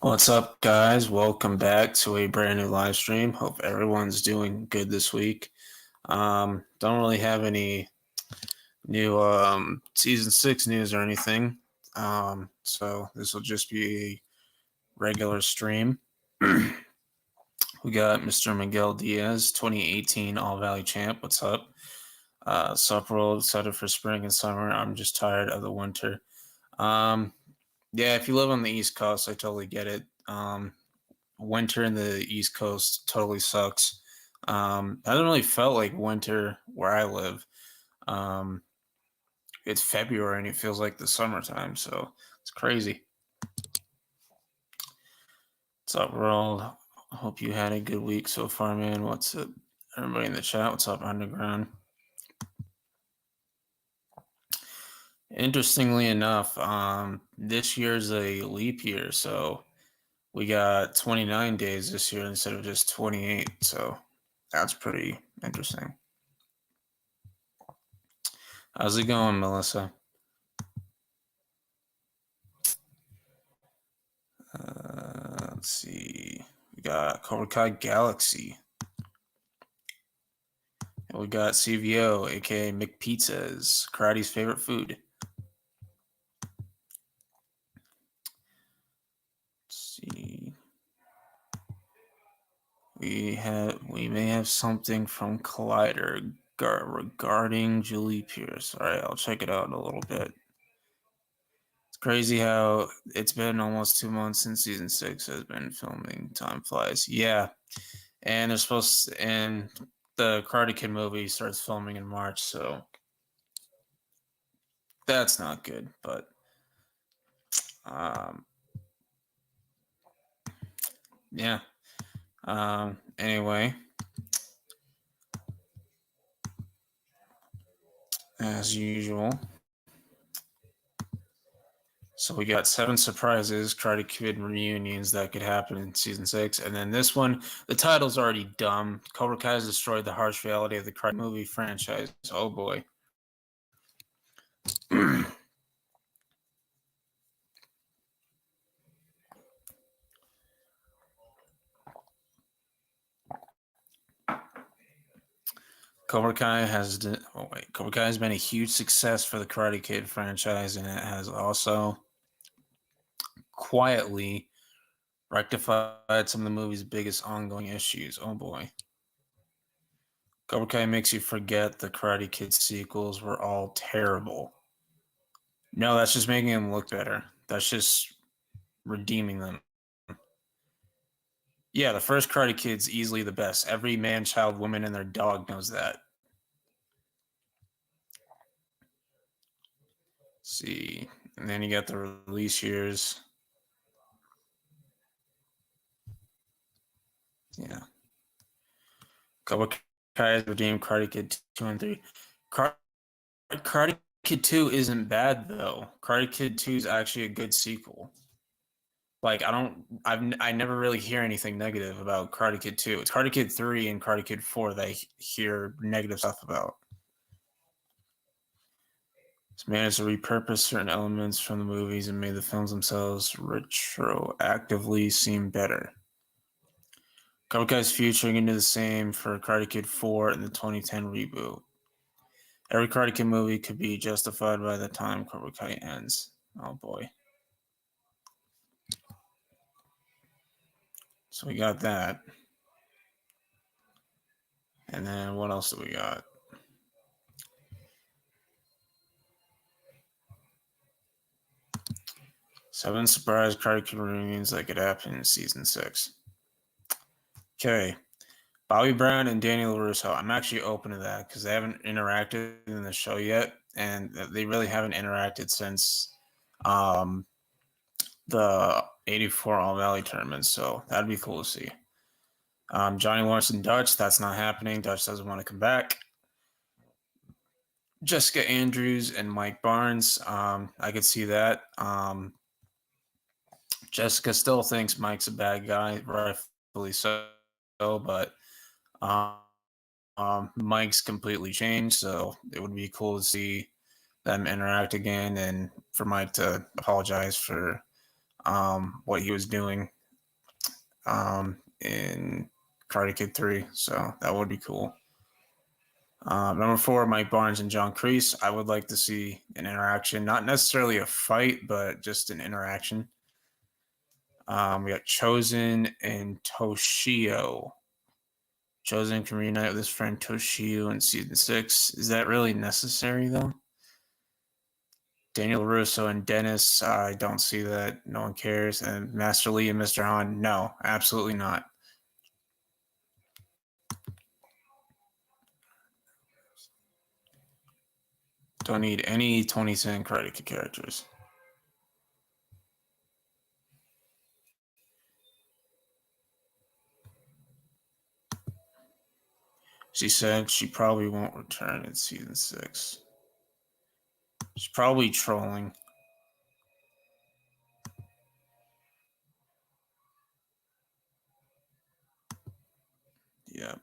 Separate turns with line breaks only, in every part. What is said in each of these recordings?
What's up, guys? Welcome back to a brand new live stream. Hope everyone's doing good this week. Don't really have any new season 6 news or anything. So this will just be a regular stream. We got Mr. Miguel Diaz, 2018 All Valley champ. What's up? Sup world, excited for spring and summer. I'm just tired of the winter. Um, yeah, if you live on the East Coast, I totally get it. Winter in the East Coast totally sucks. Hasn't really felt like winter where I live. Um, it's February and it feels like the summertime, so it's crazy. What's up, world? Hope you had a good week so far, man. What's up, everybody in the chat? What's up, Underground? Interestingly enough, this year's a leap year, so we got 29 days this year instead of just 28. So that's pretty interesting. How's it going, Melissa? Let's see. We got Cobra Kai Galaxy. And we got CVO, aka McPizzas, Karate's favorite food. Let's see. We may have something from Collider regarding Julie Pierce. All right, I'll check it out in a little bit. It's crazy how it's been almost 2 months since season 6 has been filming. Time flies. Yeah, and they're supposed to, and the Karate Kid movie starts filming in March, so that's not good. But yeah. Anyway, as usual. So we got 7 surprises, Karate Kid reunions that could happen in season 6, and then this one, the title's already dumb. Cobra Kai has destroyed the harsh reality of the Karate movie franchise. Oh boy. Cobra Kai has been a huge success for the Karate Kid franchise, and it has also quietly rectified some of the movie's biggest ongoing issues. Oh boy. Cobra Kai makes you forget the Karate Kid sequels were all terrible. No, that's just making them look better. That's just redeeming them. Yeah, the first Karate Kid's easily the best. Every man, child, woman, and their dog knows that. Let's see. And then you got the release years. Yeah. Cobra Kai has redeemed Karate Kid 2 and 3. Karate Kid 2 isn't bad, though. Karate Kid 2 is actually a good sequel. Like, I never really hear anything negative about Karate Kid 2. It's Karate Kid 3 and Karate Kid 4 that I hear negative stuff about. It's managed to repurpose certain elements from the movies and made the films themselves retroactively seem better. Cobra Kai is featuring into the same for Karate Kid 4 and the 2010 reboot. Every Karate Kid movie could be justified by the time Cobra Kai ends. Oh boy. So we got that. And then what else do we got? Seven surprise Karate Kid reunions that could happen in season 6. Okay. Bobby Brown and Daniel LaRusso. I'm actually open to that because they haven't interacted in the show yet, and they really haven't interacted since the 84 All Valley tournament, so that'd be cool to see. Johnny Lawrence and Dutch, that's not happening. Dutch doesn't want to come back. Jessica Andrews and Mike Barnes, I could see that. Jessica still thinks Mike's a bad guy, rightfully so, but Mike's completely changed, so it would be cool to see them interact again and for Mike to apologize for what he was doing in Karate Kid 3. So that would be cool. Number 4, Mike Barnes and John Kreese. I would like to see an interaction, not necessarily a fight, but just an interaction. We got Chozen and Toshio. Chozen can reunite with his friend Toshio in season 6. Is that really necessary, though? Daniel Russo and Dennis, I don't see that. No one cares. And Master Lee and Mr. Han, no, absolutely not. Don't need any 2010 Karate Kid characters. She said she probably won't return in season 6. She's probably trolling. Yep.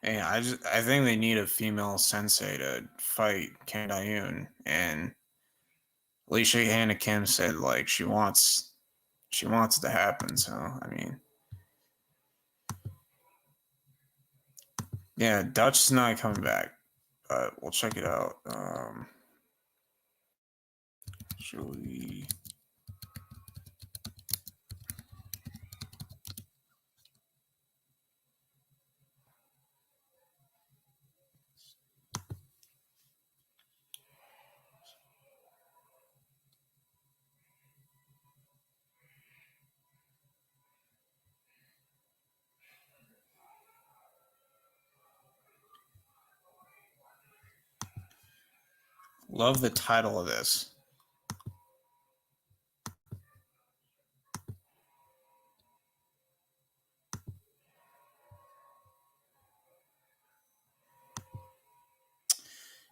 And I think they need a female sensei to fight Kim Dae-yoon, and Alicia Hannah Kim said like she wants it to happen. So I mean, yeah, Dutch's not coming back, but we'll check it out. Should we? Love the title of this.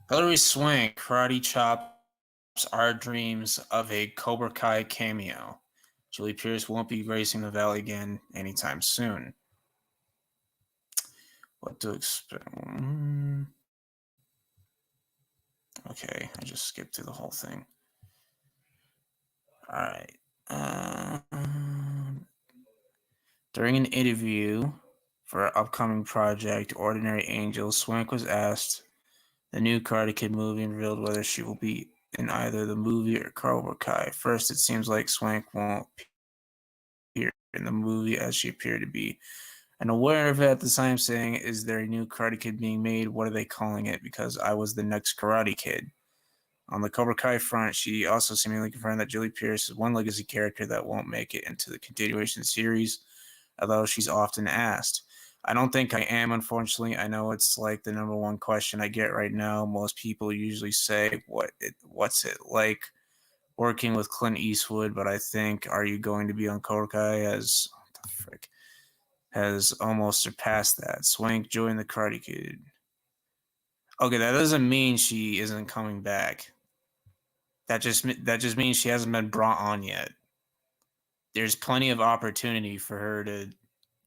Hilary Swank, Karate Chops our dreams of a Cobra Kai cameo. Julie Pierce won't be gracing the Valley again anytime soon. What to expect? Okay, I just skipped through the whole thing. All right. During an interview for our upcoming project, Ordinary Angels, Swank was asked the new Karate Kid movie and revealed whether she will be in either the movie or Cobra Kai. First, it seems like Swank won't appear in the movie as she appeared to be unaware of it at the time, saying, "Is there a new Karate Kid being made? What are they calling it? Because I was the next Karate Kid." On the Cobra Kai front, she also seemingly confirmed that Julie Pierce is one legacy character that won't make it into the continuation series, although she's often asked. I don't think I am, unfortunately. I know it's like the number one question I get right now. Most people usually say, what's it like working with Clint Eastwood? But I think, are you going to be on Cobra Kai has almost surpassed that. Swank joined the Karate Kid. Okay, that doesn't mean she isn't coming back. That just means she hasn't been brought on yet. There's plenty of opportunity for her to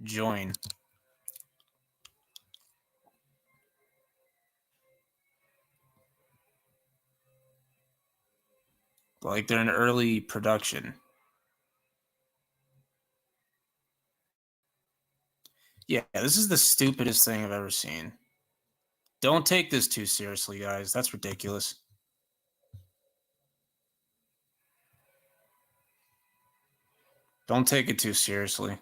join. Like they're in early production. Yeah, this is the stupidest thing I've ever seen. Don't take this too seriously, guys. That's ridiculous. Don't take it too seriously.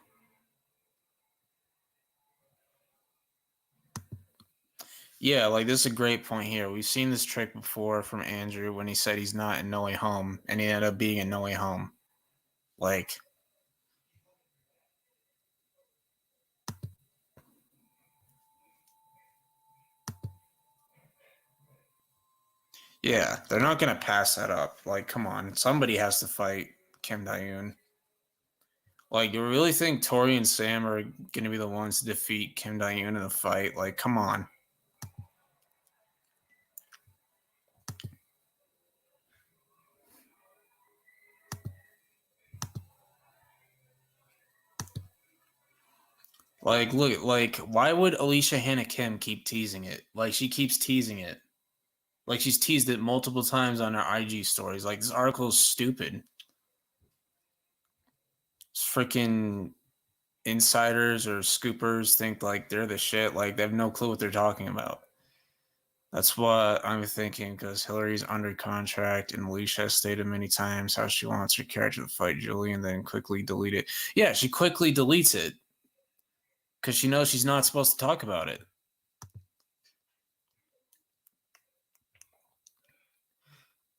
Yeah, like this is a great point here. We've seen this trick before from Andrew when he said he's not in No Way Home, and he ended up being in No Way Home. Like, yeah, they're not gonna pass that up. Like, come on, somebody has to fight Kim Dae-yoon. Like, you really think Tori and Sam are gonna be the ones to defeat Kim Dae-yoon in a fight? Like, come on. Like, look, like, why would Alicia Hannah Kim keep teasing it? Like, she keeps teasing it. Like she's teased it multiple times on her IG stories. Like this article is stupid. It's freaking insiders or scoopers think like they're the shit. Like they have no clue what they're talking about. That's what I'm thinking because Hillary's under contract and Alicia has stated many times how she wants her character to fight Julie and then quickly delete it. Yeah, she quickly deletes it because she knows she's not supposed to talk about it.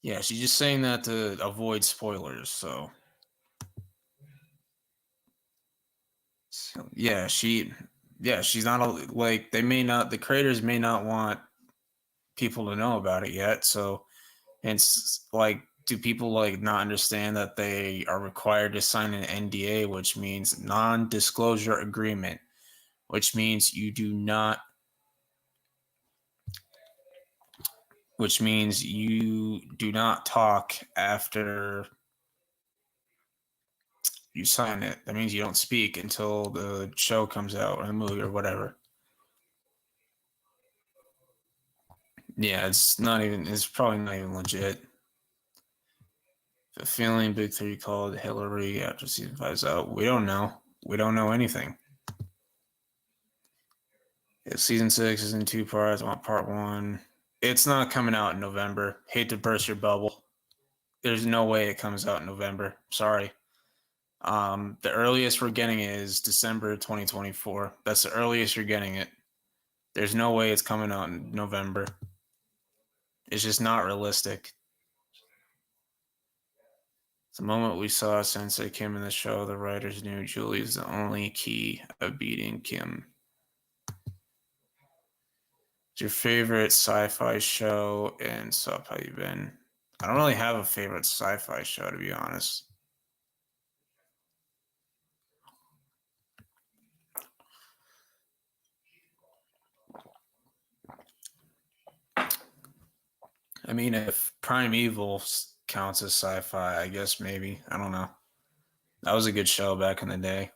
Yeah, she's just saying that to avoid spoilers. So yeah, she's not like they may not, the creators may not want people to know about it yet. So it's like, do people like not understand that they are required to sign an NDA, which means non-disclosure agreement, which means you do not talk after you sign it. That means you don't speak until the show comes out or the movie or whatever. Yeah, it's probably not even legit. The feeling Big 3 called Hillary after season 5's out. We don't know. We don't know anything. If season 6 is in 2 parts, I want part 1. It's not coming out in November. Hate to burst your bubble. There's no way it comes out in November. Sorry. The earliest we're getting it is December 2024. That's the earliest you're getting it. There's no way it's coming out in November. It's just not realistic. The moment we saw Sensei Kim in the show, the writers knew Julie is the only key of beating Kim. What's your favorite sci-fi show and sup? How you been? I don't really have a favorite sci-fi show, to be honest. I mean, if Primeval counts as sci-fi, I guess maybe. I don't know. That was a good show back in the day.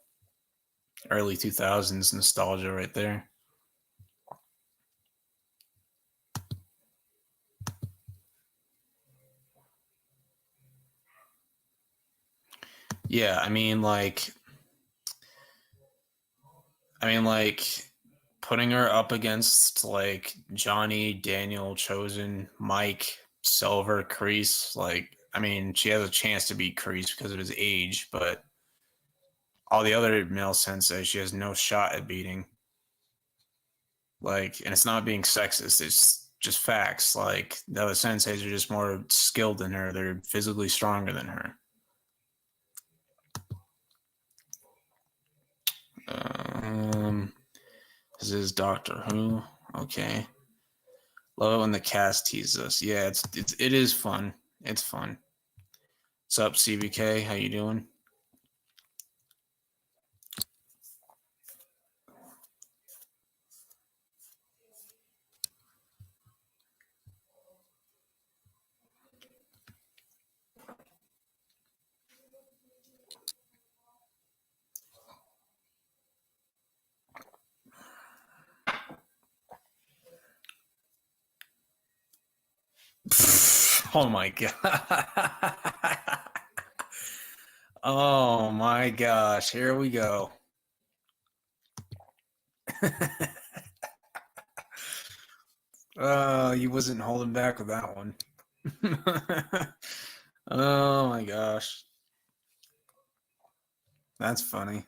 Early 2000s nostalgia right there. Yeah, I mean, like putting her up against like Johnny, Daniel, Chosen, Mike, Silver, Kreese, like, I mean, she has a chance to beat Kreese because of his age, but all the other male sensei, she has no shot at beating. Like, and it's not being sexist, it's just facts. Like, the other senseis are just more skilled than her, they're physically stronger than her. This is Doctor Who. Okay. Love it when the cast teases us. Yeah, it is fun. It's fun. What's up, CBK? How you doing? Oh my god. Oh my gosh. Here we go. You wasn't holding back with that one. Oh my gosh. That's funny.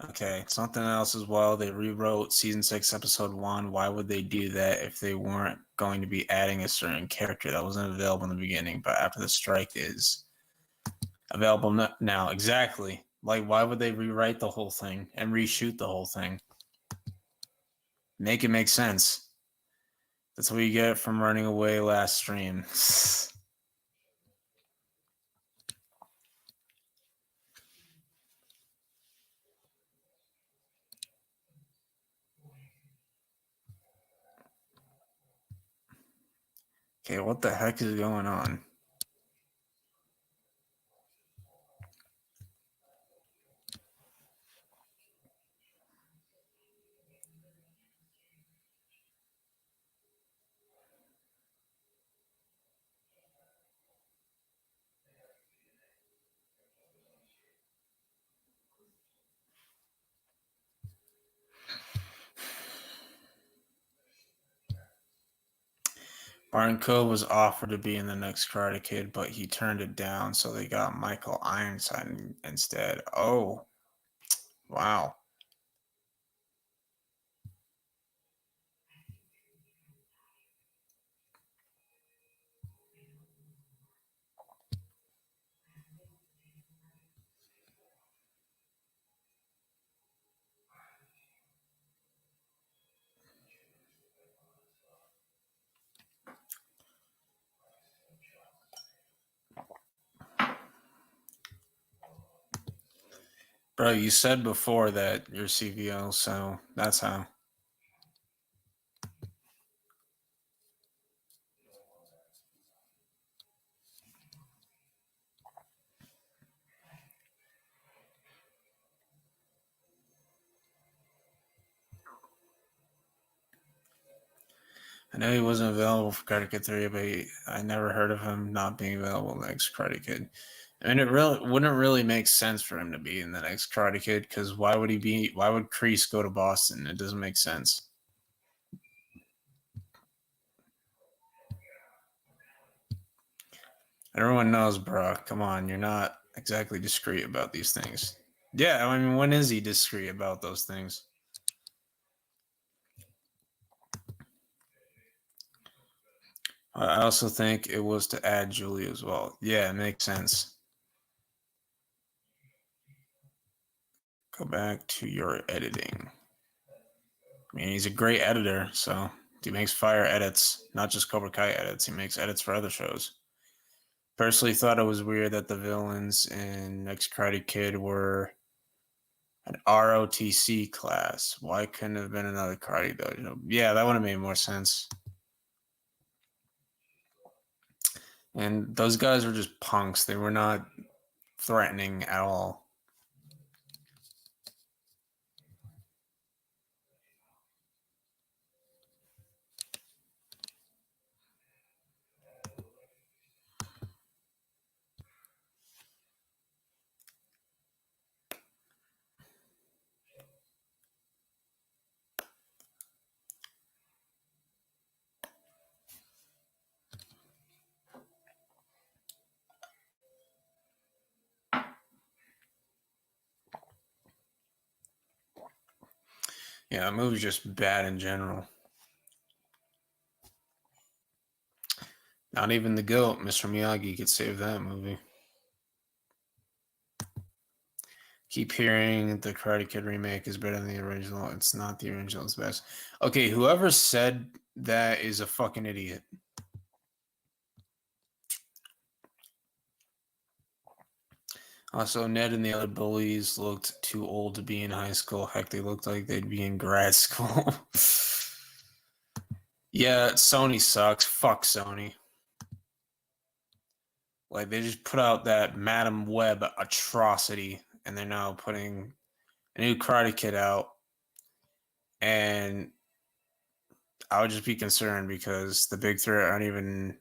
Okay, something else as well. They rewrote season 6, episode 1. Why would they do that if they weren't going to be adding a certain character that wasn't available in the beginning, but after the strike is available now? Exactly. Like, why would they rewrite the whole thing and reshoot the whole thing? Make it make sense. That's what you get from running away last stream. Okay, what the heck is going on? Martin Cove was offered to be in the next Karate Kid, but he turned it down, so they got Michael Ironside instead. Oh, wow. Bro, you said before that you're CVO, so that's how. I know he wasn't available for Karate Kid 3, but I never heard of him not being available in the next Karate Kid. I mean, it really wouldn't really make sense for him to be in the next Karate Kid, because why would Kreese go to Boston? It doesn't make sense. Everyone knows, bro. Come on, you're not exactly discreet about these things. Yeah, I mean, when is he discreet about those things? I also think it was to add Julie as well. Yeah, it makes sense. Go back to your editing. I mean, he's a great editor, so he makes fire edits, not just Cobra Kai edits. He makes edits for other shows. Personally, thought it was weird that the villains in Next Karate Kid were an ROTC class. Why couldn't it have been another karate dojo? Yeah, that would have made more sense. And those guys were just punks. They were not threatening at all. Yeah, that movie's just bad in general. Not even the GOAT, Mr. Miyagi, could save that movie. Keep hearing the Karate Kid remake is better than the original. It's not the original, it's best. Okay, whoever said that is a fucking idiot. Also, Ned and the other bullies looked too old to be in high school. Heck, they looked like they'd be in grad school. Yeah, Sony sucks. Fuck Sony. Like, they just put out that Madam Web atrocity, and they're now putting a new Karate Kid out. And I would just be concerned because the big three aren't even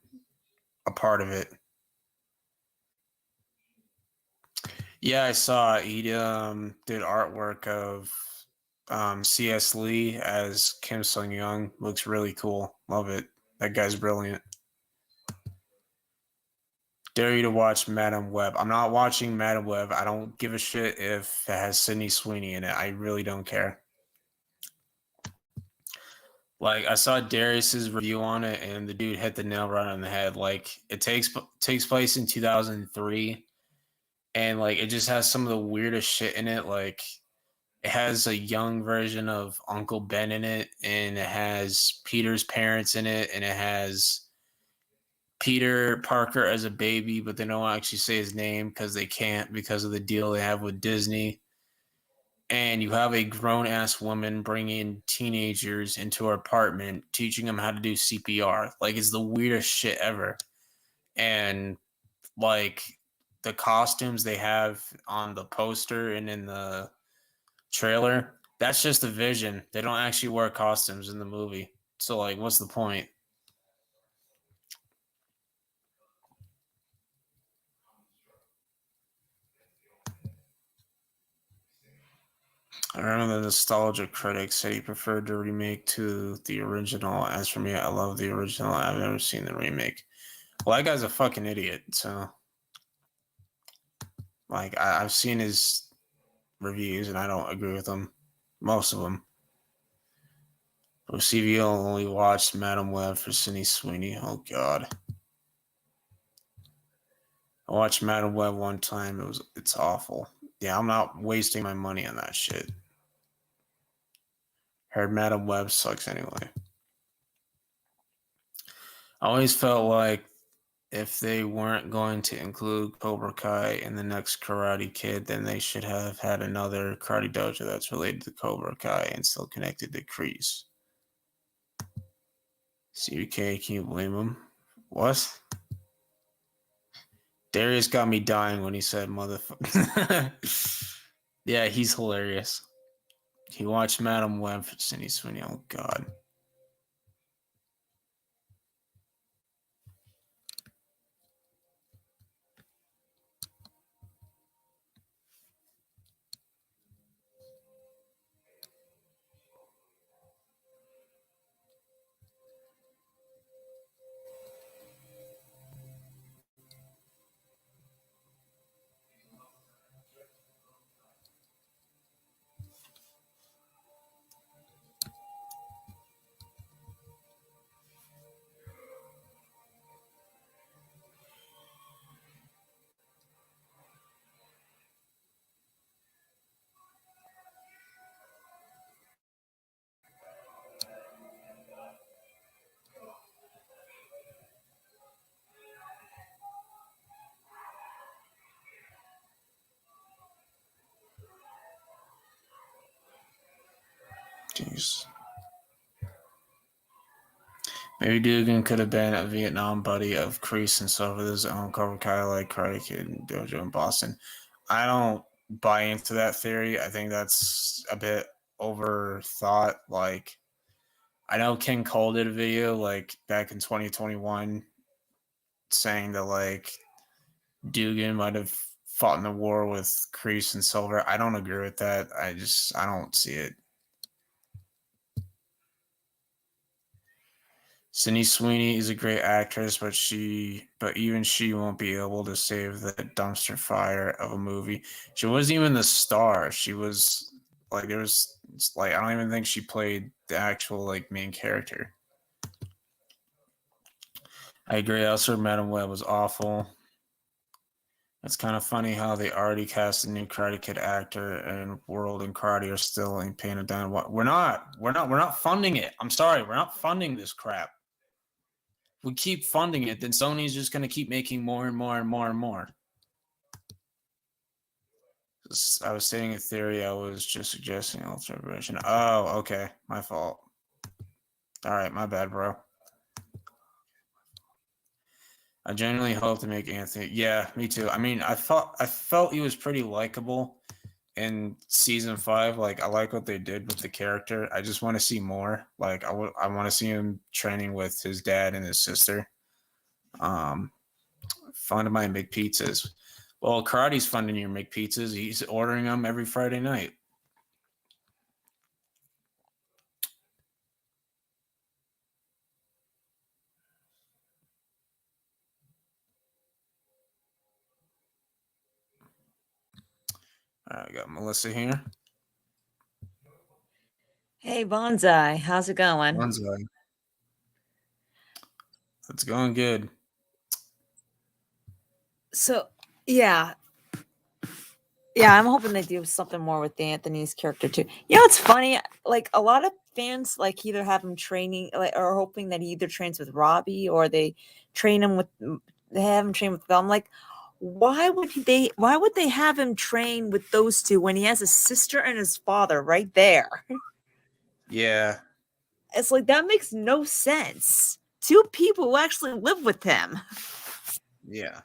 a part of it. Yeah, I saw he did artwork of C.S. Lee as Kim Sung Young. Looks really cool. Love it. That guy's brilliant. Dare you to watch Madam Web. I'm not watching Madam Web. I don't give a shit if it has Sydney Sweeney in it. I really don't care. Like, I saw Darius's review on it, and the dude hit the nail right on the head. Like, it takes place in 2003, and like it just has some of the weirdest shit in it. Like, it has a young version of Uncle Ben in it, and it has Peter's parents in it, and it has Peter Parker as a baby, but they don't actually say his name because they can't because of the deal they have with Disney. And and you have a grown-ass woman bringing teenagers into her apartment, teaching them how to do CPR. Like, it's the weirdest shit ever. And, like, the costumes they have on the poster and in the trailer, that's just a vision. They don't actually wear costumes in the movie. So, like, what's the point? I remember the nostalgia critic said he preferred the remake to the original. As for me, I love the original. I've never seen the remake. Well, that guy's a fucking idiot. So, like, I've seen his reviews and I don't agree with them. Most of them. But CVO only watched Madam Web for Sydney Sweeney. Oh, God. I watched Madam Web one time. It's awful. Yeah, I'm not wasting my money on that shit. Heard Madam Web sucks anyway. I always felt like if they weren't going to include Cobra Kai in the next Karate Kid, then they should have had another karate dojo that's related to Cobra Kai and still connected to Kreese. CBK, can you blame him? What? Darius got me dying when he said motherfucker. Yeah, he's hilarious. He watched Madam Web for Sydney Sweeney. Oh, God. Jeez. Maybe Dugan could have been a Vietnam buddy of Kreese and stuff with his own Cobra Kai like Karate Kid and Dojo in Boston. I don't buy into that theory. I think that's a bit overthought. Like, I know King Cole did a video like back in 2021 saying that like Dugan might have fought in the war with Kreese and Silver. I don't agree with that. I don't see it. Sydney Sweeney is a great actress, but even she won't be able to save the dumpster fire of a movie. She wasn't even the star. She was like I don't even think she played the actual like main character. I agree. Also, Madam Web was awful. It's kind of funny how they already cast a new Karate Kid actor, and World and Karate are still in painted down. We're not funding it. I'm sorry, we're not funding this crap. We keep funding it, then Sony's just going to keep making more and more and more and more. I was stating a theory. I was just suggesting alternate version. Oh, okay. My fault. All right, my bad, bro. I genuinely hope to make Anthony. Yeah, me too. I mean, I felt he was pretty likable in season 5. Like, I like what they did with the character. I just want to see more. Like, I want to see him training with his dad and his sister. Fun to my McPizzas. Well, Karate's funding your McPizzas. He's ordering them every Friday night. All right, I got Melissa here.
Hey, Bonsai, how's it going?
Bonsai. It's going good.
So, yeah. Yeah, I'm hoping they do something more with Anthony's character too. You know, it's funny. Like a lot of fans, like either have him training, like, or hoping that he either trains with Robbie or they train him with, they have him train with Bill. I'm like, why would they have him train with those two when he has a sister and his father right there?
Yeah.
It's like that makes no sense. Two people who actually live with him.
Yeah.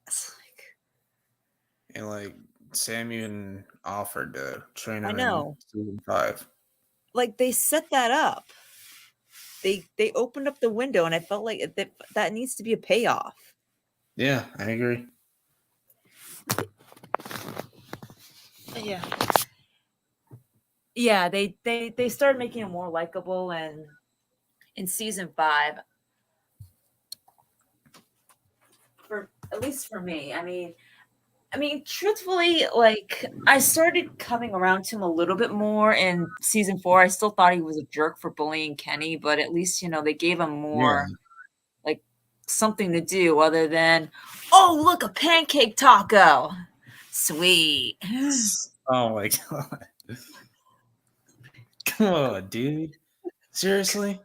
It's like,
And like Sam even offered to train
I
him in
know.
season 5.
Like they set that up. They opened up the window and I felt like that needs to be a payoff.
Yeah, I agree.
Yeah. Yeah, they started making it more likable and in season 5 for at least for me. I mean, truthfully, like I started coming around to him a little bit more in season 4. I still thought he was a jerk for bullying Kenny, but at least they gave him
Yeah.
more like something to do other than, oh look, a pancake taco, sweet.
Oh my god. Come on, dude. Seriously?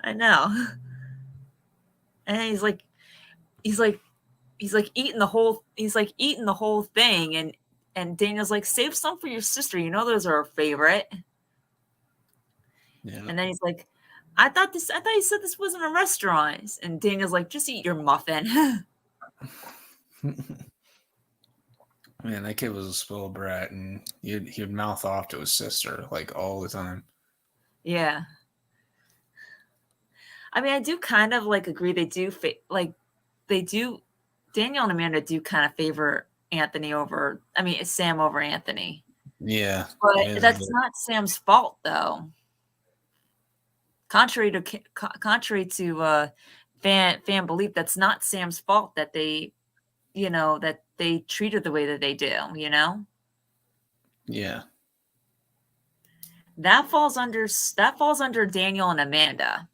I know. And he's like eating the whole thing, and Daniel's like, save some for your sister. You know those are her favorite.
Yeah.
And then he's like, I thought you said this wasn't a restaurant. And Daniel's like, just eat your muffin.
Man, that kid was a spoiled brat, and he'd mouth off to his sister like all the time.
Yeah. I mean, I do kind of like agree. They do Daniel and Amanda do kind of favor Sam over Anthony.
Yeah,
But that's not Sam's fault, though. Contrary to fan belief, that's not Sam's fault that they treat her the way that they do.
Yeah.
That falls under Daniel and Amanda.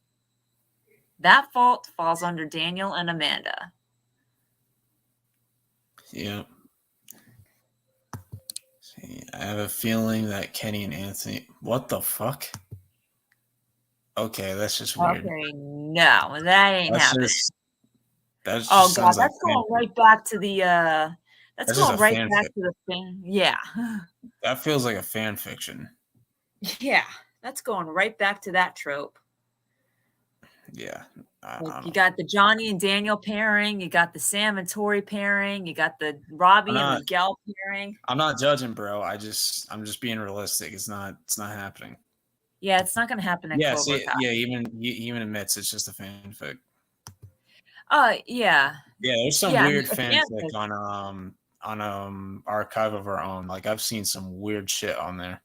That fault falls under Daniel and Amanda.
Yeah. See, I have a feeling that Kenny and Anthony. What the fuck? Okay, that's just weird.
Okay, no, that ain't happening.
That just
Oh god,
sounds like
that's going right back to the that's
just
going
a
right back
fanfic.
to the fan. Yeah.
That feels like a fan fiction.
Yeah, that's going right back to that trope.
Yeah.
Like, you got the Johnny and Daniel pairing, you got the Sam and Tori pairing, you got the Robbie and Miguel pairing.
I'm not judging, bro. I'm just being realistic. It's not happening.
Yeah, it's not going to happen at Cobra Kai.
Yeah, even admits it's just a fanfic.
Yeah.
Yeah, there's some weird fanfic on Archive of Our Own. Like I've seen some weird shit on there.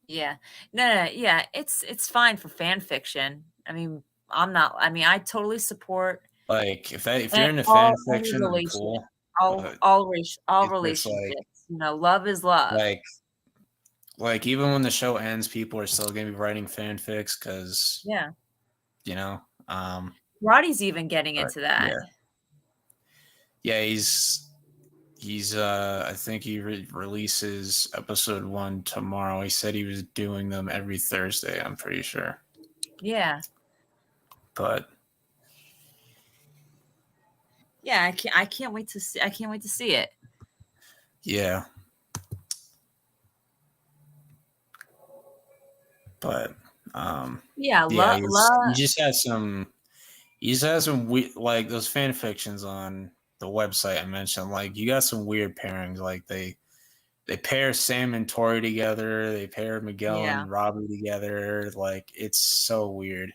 Yeah. No, yeah, it's fine for fan fiction. I totally support.
Like if you're into fan fiction, then cool.
All relationships. Love is love.
Like even when the show ends, people are still gonna be writing fanfics because
Roddy's even getting into that.
Yeah, he's I think he releases episode 1 tomorrow. He said he was doing them every Thursday, I'm pretty sure.
Yeah.
But
yeah, I can't wait to see it.
Yeah. But he just has some like those fan fictions on the website I mentioned. Like you got some weird pairings. Like they pair Sam and Tori together. They pair Miguel and Robbie together. Like it's so weird.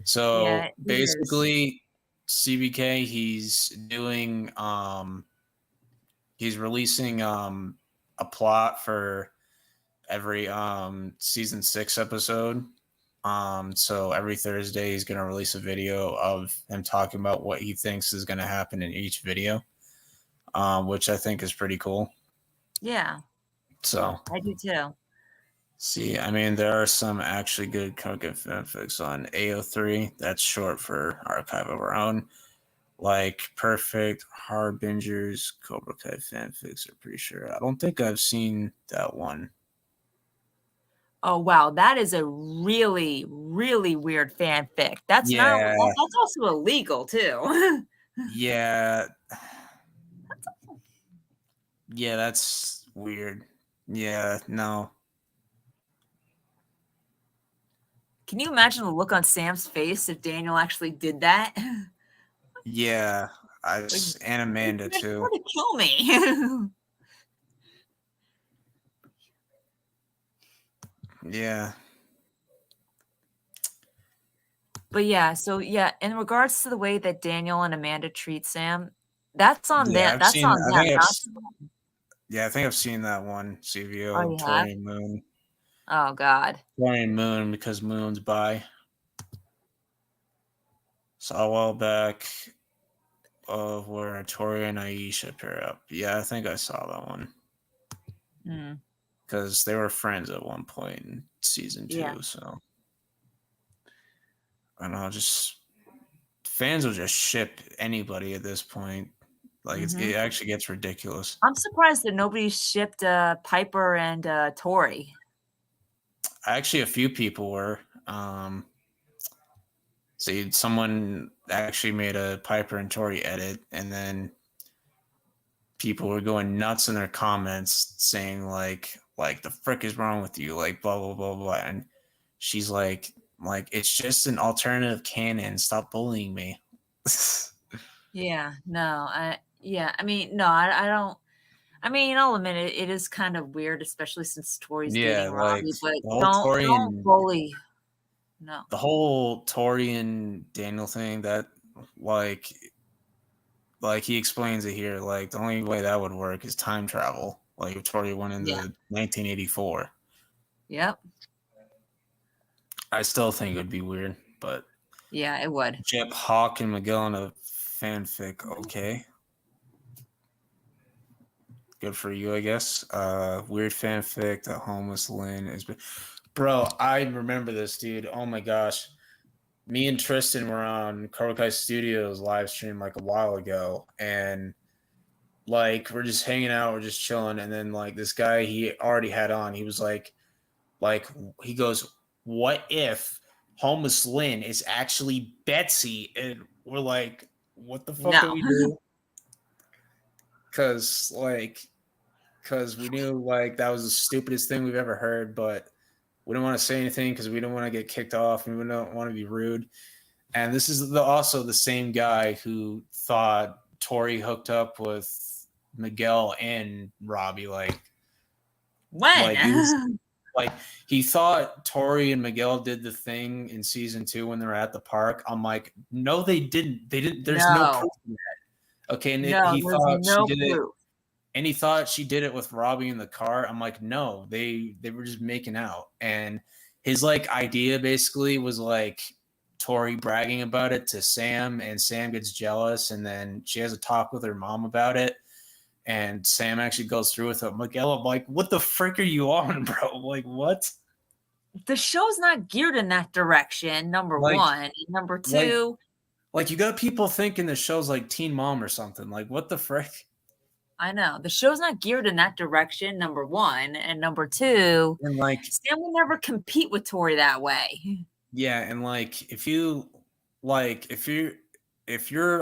So basically, CBK he's doing he's releasing a plot for every season 6 episode. So every Thursday he's going to release a video of him talking about what he thinks is going to happen in each video, which I think is pretty cool.
Yeah.
So
I do too.
See, I mean, there are some actually good Koken fanfics on AO3. That's short for Archive of Our Own. Like Perfect, Harbingers, Cobra Kai fanfics are pretty sure. I don't think I've seen that one.
Oh wow, that is a really, really weird fanfic. That's also illegal too.
Yeah. Yeah, that's weird. Yeah, no.
Can you imagine the look on Sam's face if Daniel actually did that?
Yeah.
Like,
And Amanda
you're
too.
trying to kill me.
Yeah.
But yeah, so yeah, in regards to the way that Daniel and Amanda treat Sam, that's on
Yeah,
them.
I've
That's
seen
on
I
them,
think
not.
I think I've seen that one,
Oh,
CVO,
you have?
Tori and Moon.
Oh God.
Tori and Moon because Moon's bi. Saw a while back of where Tori and Aisha pair up. Yeah, I think I saw that one.
Mm,
Because they were friends at one point in season
yeah.
2, so I don't know, just fans will just ship anybody at this point. Like
Hmm.
it actually gets ridiculous.
I'm surprised that nobody shipped Piper and Tori.
Actually, a few people were. See, someone actually made a Piper and Tori edit, and then people were going nuts in their comments saying like the frick is wrong with you, like blah blah blah blah, and she's like it's just an alternative canon. Stop bullying me.
Yeah, no, I mean, no, I don't. I mean, I'll admit it, it is kind of weird, especially since Tori's
Yeah,
dating
like
Robbie. But
the whole
don't bully. No.
Tori and Daniel thing that like like he explains it here. Like the only way that would work is time travel. Like if Tori went
Yeah.
into 1984.
Yep.
I still think it would be weird, but
Yeah, it would.
Jep Hawk and Miguel in a fanfic, okay. Good for you, I guess. Weird fanfic that homeless Lynn is. Bro, I remember this, dude. Oh my gosh. Me and Tristan were on Cobra Kai Studios live stream like a while ago, and like we're just hanging out, we're just chilling, and then like this guy he already had on, he was like he goes, "What if homeless Lynn is actually Betsy?" And we're like, "What the fuck
No.
do we do?" Because because we knew like that was the stupidest thing we've ever heard, but we don't want to say anything because we don't want to get kicked off and we don't want to be rude. And this is also the same guy who thought Tori hooked up with Miguel and Robbie. Like he was
When?
like he thought Tori and Miguel did the thing in season 2 when they were at the park. I'm like, no, they didn't. They didn't. There's no
No.
proof of that. Okay, and
No,
he
there's
thought she
no
did it,
proof.
and he thought she did it with Robbie in the car. I'm like, no, they were just making out. And his like idea basically was like Tori bragging about it to Sam, and Sam gets jealous, and then she has a talk with her mom about it, and Sam actually goes through with it. Miguel, I'm like, what the frick are you on, bro? Like, what?
The show's not geared in that direction, number
Like,
one. And number
like,
two,
like you got people thinking the show's like Teen Mom or something. Like, what the frick?
I know the show's not geared in that direction, number one. And number two,
And like,
Sam will never compete with Tori that way.
yeah, and like if you're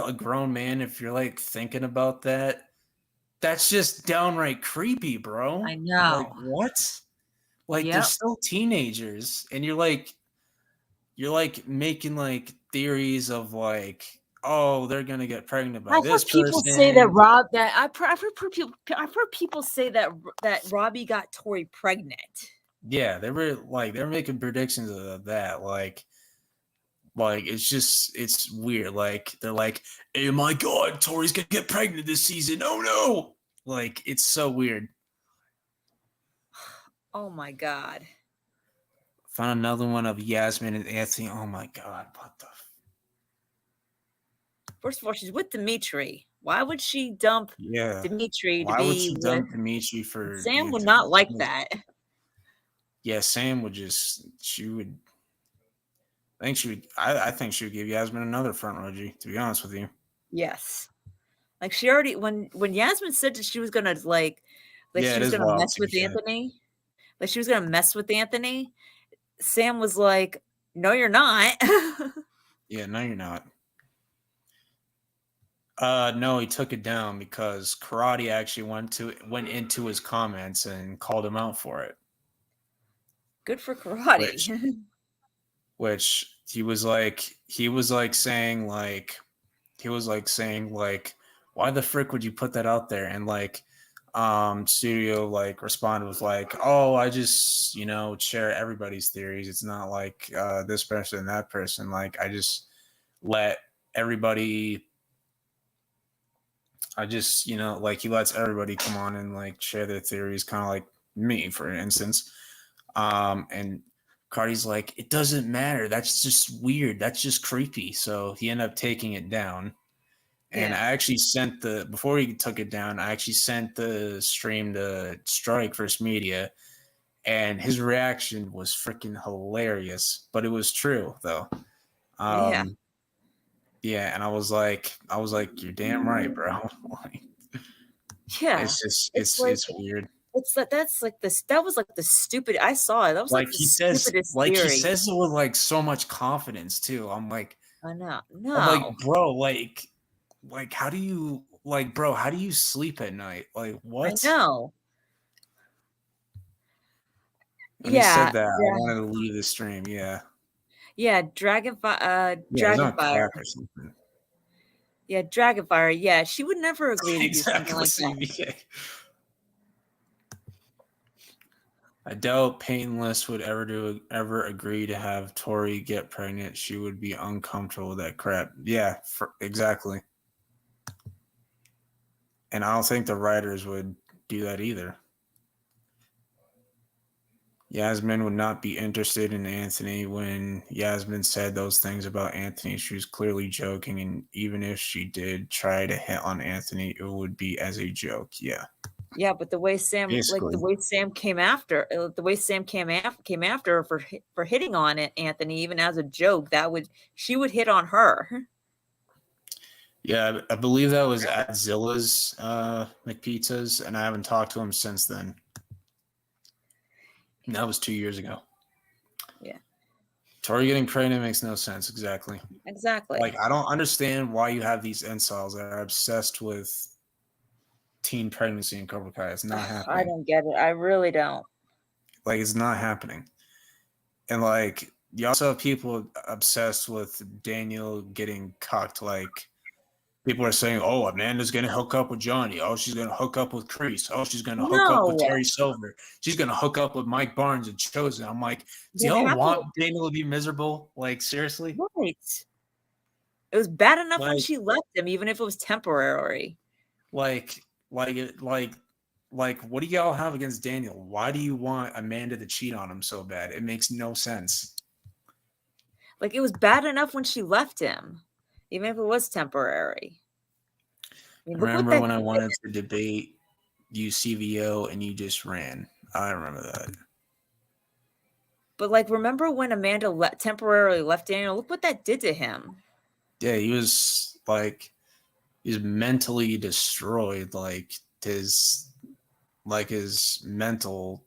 a grown man, if you're like thinking about that, that's just downright creepy, bro.
I
Like
know.
what? Like they're
Yep.
still teenagers and you're like making like theories of like, oh, they're gonna get pregnant by
I've
this
heard people say that
person.
I've heard people say that Robbie got Tori pregnant.
Yeah, they were making predictions of that. Like it's weird. Like they're like, "Oh my god, Tori's gonna get pregnant this season. Oh no!" Like it's so weird.
Oh my god.
Found another one of Yasmin and Anthony. Oh my god, what the?
First of all, she's with Dimitri. Why would she dump
Yeah.
Dimitri to
Why would
be
she
with
dump Dimitri for
Sam? Would
Anthony?
not like that.
Yeah, Sam would just. She would. I think she would. I think she would give Yasmin another front row G. To be honest with you.
Yes. Like she already when Yasmin said that she was gonna like
Yeah,
she
it
was
is
gonna
wild
mess
to be
with
fair.
Anthony. Like she was gonna mess with Anthony. Sam was like, "No, you're not."
Yeah, no, you're not. No, he took it down because Karate actually went into his comments and called him out for it.
Good for karate.
Which which he was like saying like why the frick would you put that out there? And like studio like responded with like, oh, I just share everybody's theories. It's not like this person and that person. Like I just let everybody I just, like he lets everybody come on and like share their theories, kind of like me, for instance. And Cardi's like, it doesn't matter. That's just weird. That's just creepy. So he ended up taking it down. And I
Yeah.
actually sent before he took it down, I actually sent the stream to Strike First Media, and his reaction was freaking hilarious. But it was true though.
Yeah.
Um, yeah, and I was like, you're damn right, bro. Like,
Yeah.
it's just
It's like
it's weird.
it's like that's like this that was like the stupid I saw it. That was like
Like
the
he says,
stupidest
like he
theory.
says it with like so much confidence too.
I know.
I'm like,
No.
bro, like how do you like, bro? How do you sleep at night? Like
I
what?
know.
When he
Yeah.
said that, I
Yeah.
wanted to leave the stream. Yeah,
Yeah.
yeah, he's on
Dragonfire.
crack or something.
Yeah, Dragonfire. Yeah, she would never agree to do something
Exactly,
like that.
CBK. I doubt Painless would ever agree to have Tori get pregnant. She would be uncomfortable with that crap. Yeah, exactly. And I don't think the writers would do that either. Yasmin would not be interested in Anthony. When Yasmin said those things about Anthony, she was clearly joking, and even if she did try to hit on Anthony, it would be as a joke. Yeah,
Yeah, but the way
basically.
Sam came after, the way Sam came after her for hitting on it, Anthony, even as a joke, she would hit on her.
Yeah, I believe that was at Zilla's McPizzas, and I haven't talked to him since then. And that was 2 years ago.
Yeah,
Tori getting pregnant makes no sense. Exactly.
exactly.
Like, I don't understand why you have these incels that are obsessed with teen pregnancy in Cobra Kai. It's not
I
happening.
don't get it. I really don't.
Like, it's not happening. And like, you also have people obsessed with Daniel getting cucked. Like, people are saying, "Oh, Amanda's gonna hook up with Johnny. Oh, she's gonna hook up with Kreese. Oh, she's gonna hook up with
No,
Terry Silver. She's gonna hook up with Mike Barnes and Chosen." I'm like, do
then
y'all
half
want
of
Daniel to be miserable? Like, seriously?
right. It was bad enough when
Like,
she left him, even if it was temporary.
like, like, what do y'all have against Daniel? Why do you want Amanda to cheat on him so bad? It makes no sense.
Like it was bad enough when she left him, even if it was temporary. I mean, look what
Remember
that
when I
did.
wanted to debate UCVO and you just ran? I remember that.
But like, remember when Amanda temporarily left Daniel? Look what that did to him.
Yeah, he was like, he's mentally destroyed. His mental,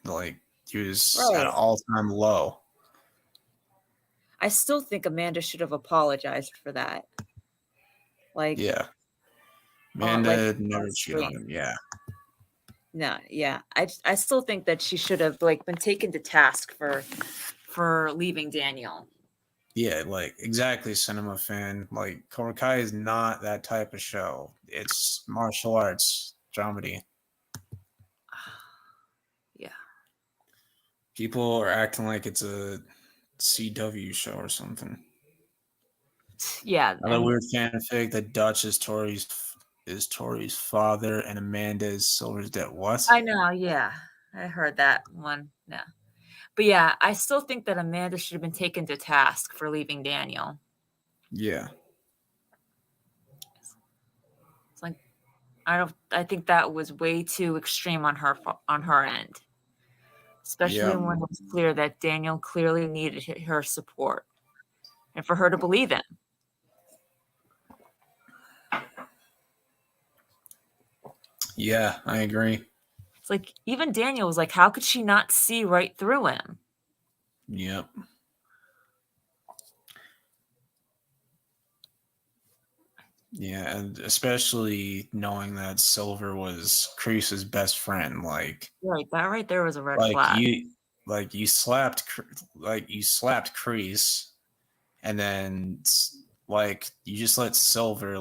like he was at an
Right.
all-time low.
I still think Amanda should have apologized for that. Like,
Yeah,
like
Amanda never
on
cheated on
screen.
him. Yeah,
No, yeah. I still think that she should have like been taken to task for leaving Daniel.
yeah, like exactly, cinema fan. Like Cobra Kai is not that type of show. It's martial arts dramedy.
Yeah.
People are acting like it's a CW show or something.
Yeah.
Another
And
weird fanfic that Dutch is Tori's father and Amanda is Silver's dad. What?
I know, yeah. I heard that one. Yeah. But yeah, I still think that Amanda should have been taken to task for leaving Daniel.
Yeah.
It's like I think that was way too extreme on her end. Especially
Yeah.
when it was clear that Daniel clearly needed her support and for her to believe him.
Yeah, I agree.
It's like even Daniel was like, how could she not see right through him?
Yep. Yeah, and especially knowing that Silver was Kreese's best friend,
Right, that right there was a red
like
flag.
you, you slapped, you slapped Kreese, and then you just let Silver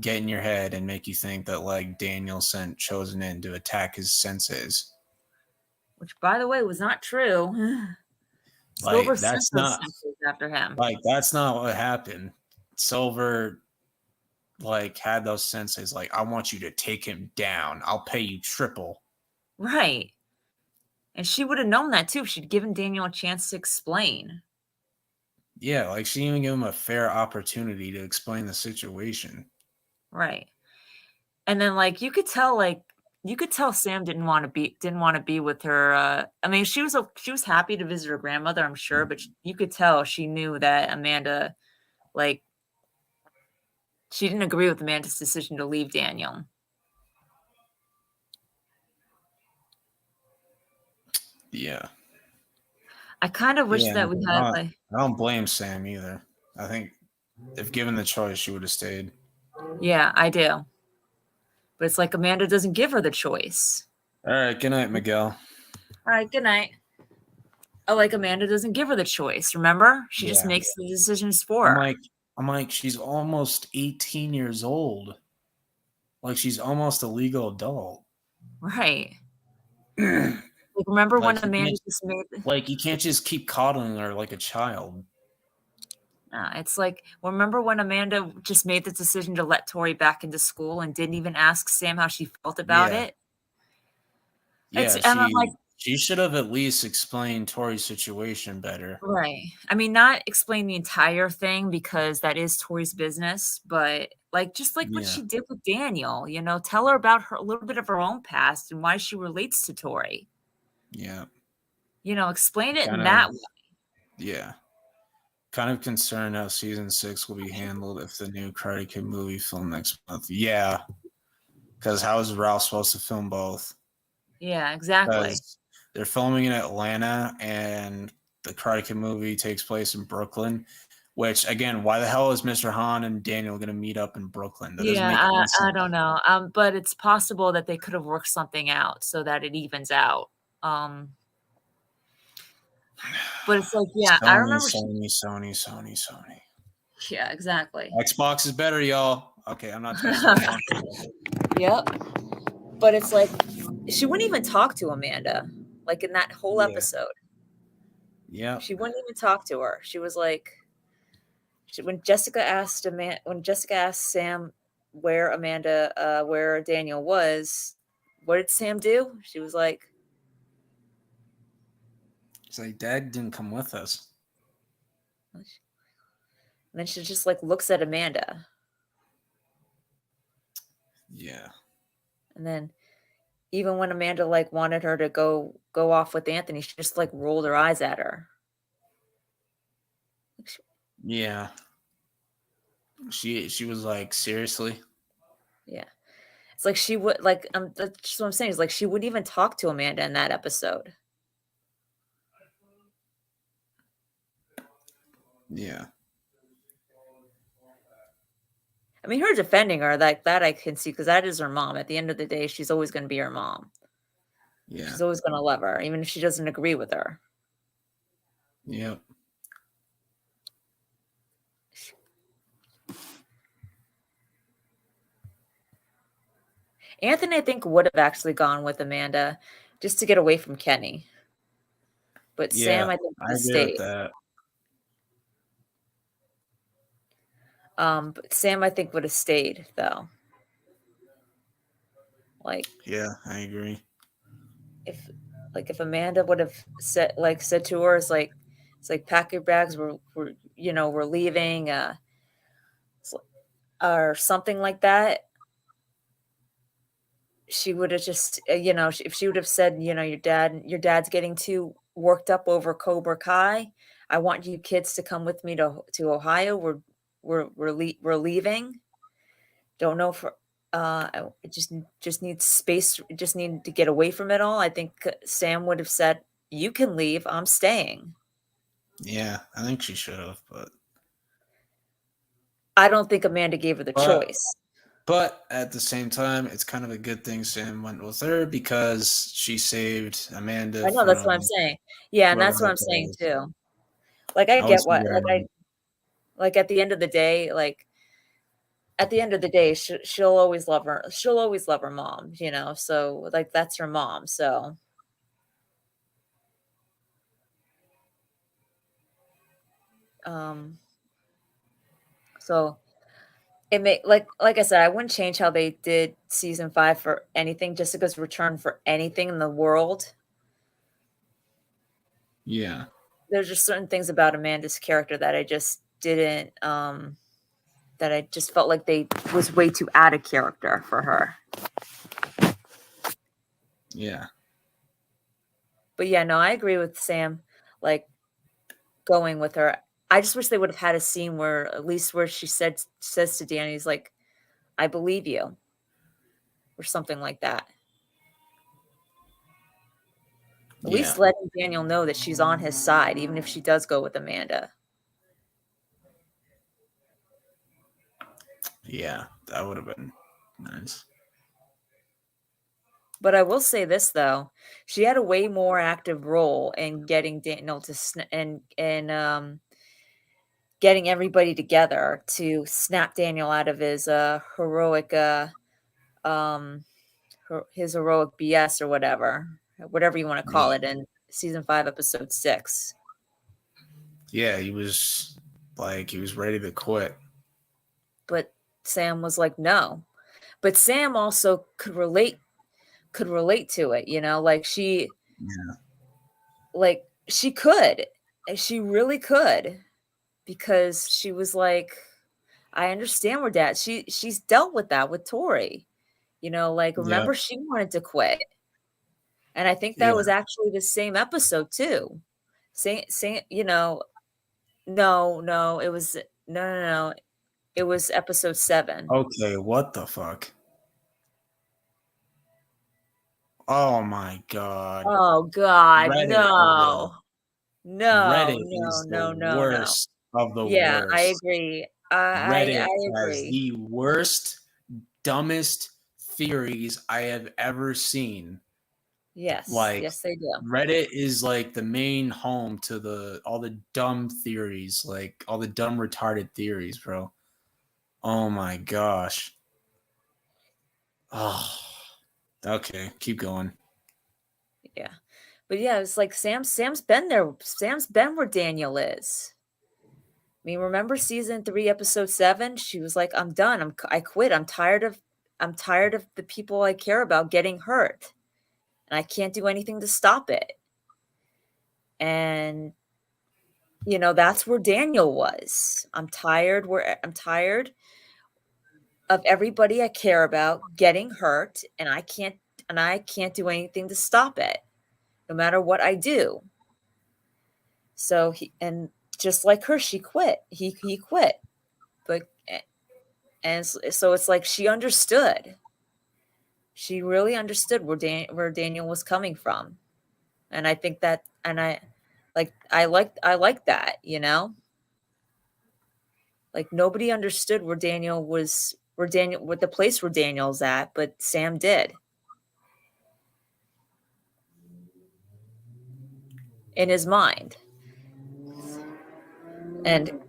get in your head and make you think that Daniel sent Chosen in to attack his senses.
Which, by the way, was not true. Silver sent
That's
those
not
sensors after him.
that's not what happened. Silver had those senses I want you to take him down. I'll pay you triple.
Right. And she would have known that too if she'd given Daniel a chance to explain.
Yeah, she didn't even give him a fair opportunity to explain the situation.
Right. And then you could tell Sam didn't want to be with her. I mean, she was happy to visit her grandmother, I'm sure, but you could tell she knew that Amanda, like, she didn't agree with Amanda's decision to leave Daniel.
Yeah.
I kind of wish
Yeah.
that we had
I don't blame Sam either. I think if given the choice, she would have stayed.
yeah, I do. But it's Amanda doesn't give her the choice.
All right. Good night, Miguel.
All right, good night. Oh, Amanda doesn't give her the choice. Remember, she just
Yeah.
makes the decisions for her.
I'm like, she's almost 18 years old. She's almost a legal adult.
Right. Remember when Amanda just made
you can't just keep coddling her like a child.
it's remember when Amanda just made the decision to let Tori back into school and didn't even ask Sam how she felt about it?
Yeah,
And I'm
she should have at least explained Tori's situation better.
right. I mean, not explain the entire thing because that is Tori's business, but what she did with Daniel, tell her about a little bit of her own past and why she relates to Tori.
Yeah.
Explain it in that way.
Yeah. Kind of concerned how season 6 will be handled if the new Karate Kid movie filmed next month. Yeah. Because how is Ralph supposed to film both?
Yeah, exactly.
They're filming in Atlanta and the Karate Kid movie takes place in Brooklyn. Which, again, why the hell is Mr. Han and Daniel going to meet up in Brooklyn? That doesn't make any sense.
I don't know. But it's possible that they could have worked something out so that it evens out. But it's
Sony,
I remember
Sony.
Yeah, exactly.
Xbox is better, y'all. Okay, I'm not
Yep. But it's she wouldn't even talk to Amanda, in that whole episode.
Yeah.
She wouldn't even talk to her. She was when Jessica asked Sam where Daniel was, what did Sam do? She was like,
it's Dad didn't come with us.
And then she just looks at Amanda.
Yeah.
And then even when Amanda wanted her to go off with Anthony, she just rolled her eyes at her.
Yeah. She was seriously?
Yeah. It's she would that's what I'm saying. Is she wouldn't even talk to Amanda in that episode.
Yeah.
I mean, her defending her, that I can see, because that is her mom. At the end of the day, she's always going to be her mom.
Yeah.
She's always going to love her, even if she doesn't agree with her.
Yep.
Anthony, I think, would have actually gone with Amanda just to get away from Kenny. But Sam, I think, would have stayed.
With that.
But Sam, I think, would have stayed, though.
Yeah, I agree.
If Amanda would have said to her, it's pack your bags, we're leaving, or something like that. She would have just, if she would have said, your dad's getting too worked up over Cobra Kai. I want you kids to come with me to Ohio. We're leaving. Don't know for. It just needs space. Just need to get away from it all. I think Sam would have said, "You can leave. I'm staying."
Yeah, I think she should have, but
I don't think Amanda gave her the
But
choice.
but at the same time, it's kind of a good thing Sam went with her because she saved Amanda
I know, that's what I'm
from
saying. Yeah, and
whoever
that's what
that
I'm saying
was.
too. Like, I
I was
get what
yeah,
like, at the end of the day, like, at the end of the day, she'll always love her she'll always love her mom, you know? So, like, that's her mom, so, um, so it may like I said, I wouldn't change how they did season 5 for anything, Jessica's return for anything in the world.
yeah,
There's just certain things about Amanda's character that I just didn't, that I just felt like they was way too out of character for her.
yeah,
But yeah, no, I agree with Sam, like, going with her. I just wish they would have had a scene where at least where she says to Danny's like, "I believe you," or something like that. At
yeah,
least letting Daniel know that she's on his side, even if she does go with Amanda.
yeah. That would have been nice.
But I will say this though, she had a way more active role in getting Daniel to and getting everybody together to snap Daniel out of his heroic um his heroic BS or whatever you want to call
Yeah,
it in season 5, episode 6.
yeah. He was ready to quit.
But Sam was like, no. But Sam also could relate to it, you know,
Yeah,
like she could. And she really could because she was like, I understand where dad she's dealt with that with Tori. You know, like
yeah,
remember she wanted to quit. And I think that
yeah.
was actually the same episode too. Same, you know, no, it was no. It was episode 7.
Okay, what the fuck? Oh my god.
Oh god,
Reddit, okay.
no. No,
Reddit
no,
is the
no, no, no.
worst of the
Yeah, I
worst.
agree. I
Reddit has
agree.
the worst, dumbest theories I have ever seen.
Yes,
Like
yes, they do.
Reddit is like the main home to the all the dumb theories, like all the dumb retarded theories, bro. Oh my gosh. Oh, okay, keep going.
Yeah. But yeah, it's like Sam's been there. Sam's been where Daniel is. I mean, remember season 3, episode 7? She was like, "I'm done. I quit. I'm tired of the people I care about getting hurt, and I can't do anything to stop it." And you know, that's where Daniel was. I'm tired of everybody I care about getting hurt, and I can't do anything to stop it, no matter what I do. So and just like her, she quit. He quit. But so it's like she understood. She really understood where Daniel was coming from. And I think that and I like that, you know? Like nobody understood where the place where Daniel's at, but Sam did. In his mind. And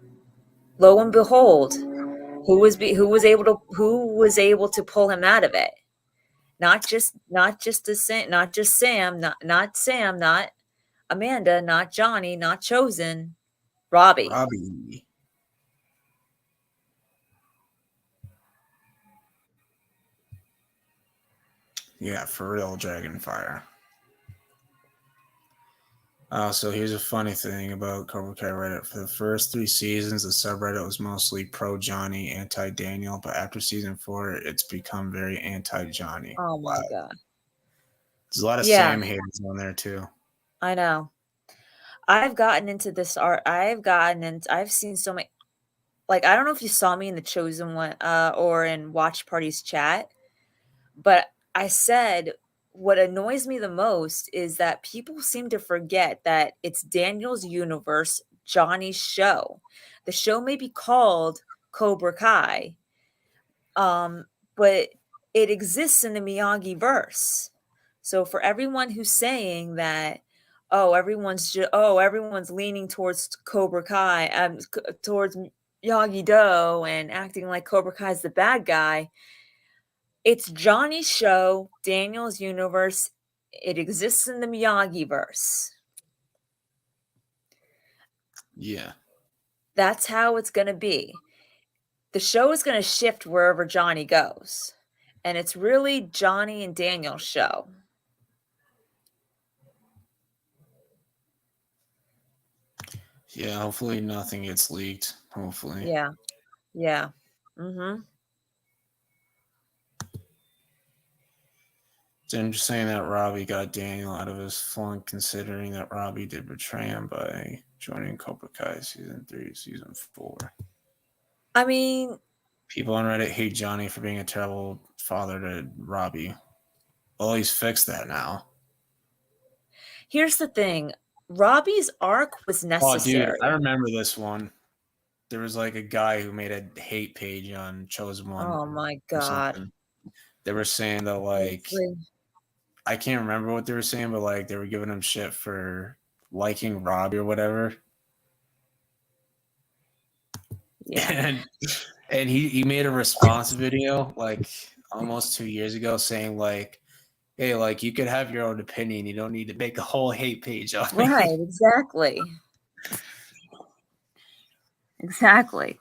lo and behold, who was able to pull him out of it? Not Amanda, not Johnny, not Chosen, Robbie.
Robbie. Yeah, for real, Dragonfire. So here's a funny thing about Cobra Kai Reddit. For the first 3 seasons, the subreddit was mostly pro Johnny, anti Daniel, but after season 4, it's become very anti Johnny.
Oh
Wow.
my god.
There's a lot of
Yeah,
Sam haters on there too.
I know. I've gotten into this art. I've seen so many, like, I don't know if you saw me in the Chosen one or in Watch Party's chat, but I said what annoys me the most is that people seem to forget that it's Daniel's universe, Johnny's show. The show may be called Cobra Kai. But it exists in the Miyagi verse. So for everyone who's saying that, everyone's leaning towards Cobra Kai, towards Miyagi Do and acting like Cobra Kai's the bad guy, it's Johnny's show, Daniel's universe. It exists in the Miyagi verse.
Yeah.
That's how it's going to be. The show is going to shift wherever Johnny goes. And it's really Johnny and Daniel's show.
Yeah, hopefully nothing gets leaked. Hopefully.
Yeah. Yeah. Mm-hmm.
So I'm just saying that Robbie got Daniel out of his flunk, considering that Robbie did betray him by joining Cobra Kai season 3, season 4.
I mean,
people on Reddit hate Johnny for being a terrible father to Robbie. Well, he's fixed that now.
Here's the thing. Robbie's arc was necessary.
Oh, dude, I remember this one. There was like a guy who made a hate page on Chosen One.
Oh my God.
They were saying that, like, I can't remember what they were saying, but like they were giving him shit for liking Robbie or whatever.
Yeah.
And he made a response video like almost 2 years ago saying like, hey, like you could have your own opinion. You don't need to make a whole hate page on me.
Right, exactly. Exactly.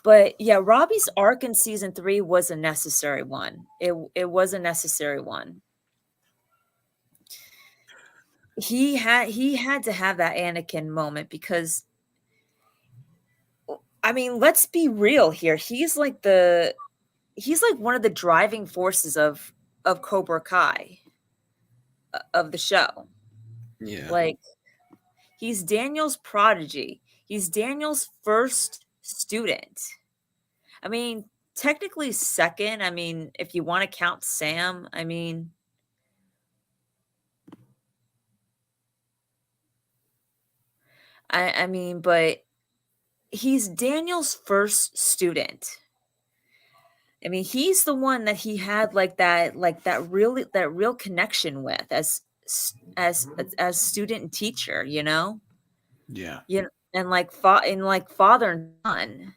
But yeah, Robbie's arc in season 3 was a necessary one. It was a necessary one. He had to have that Anakin moment because, I mean, let's be real here. He's like one of the driving forces of Cobra Kai, of the show.
Yeah.
Like, he's Daniel's prodigy. He's Daniel's first student. I mean, technically second. I mean, if you want to count Sam, I mean, but he's Daniel's first student. I mean, he's the one that he had that real connection with as student and teacher, you know?
Yeah.
You know, and like father and son.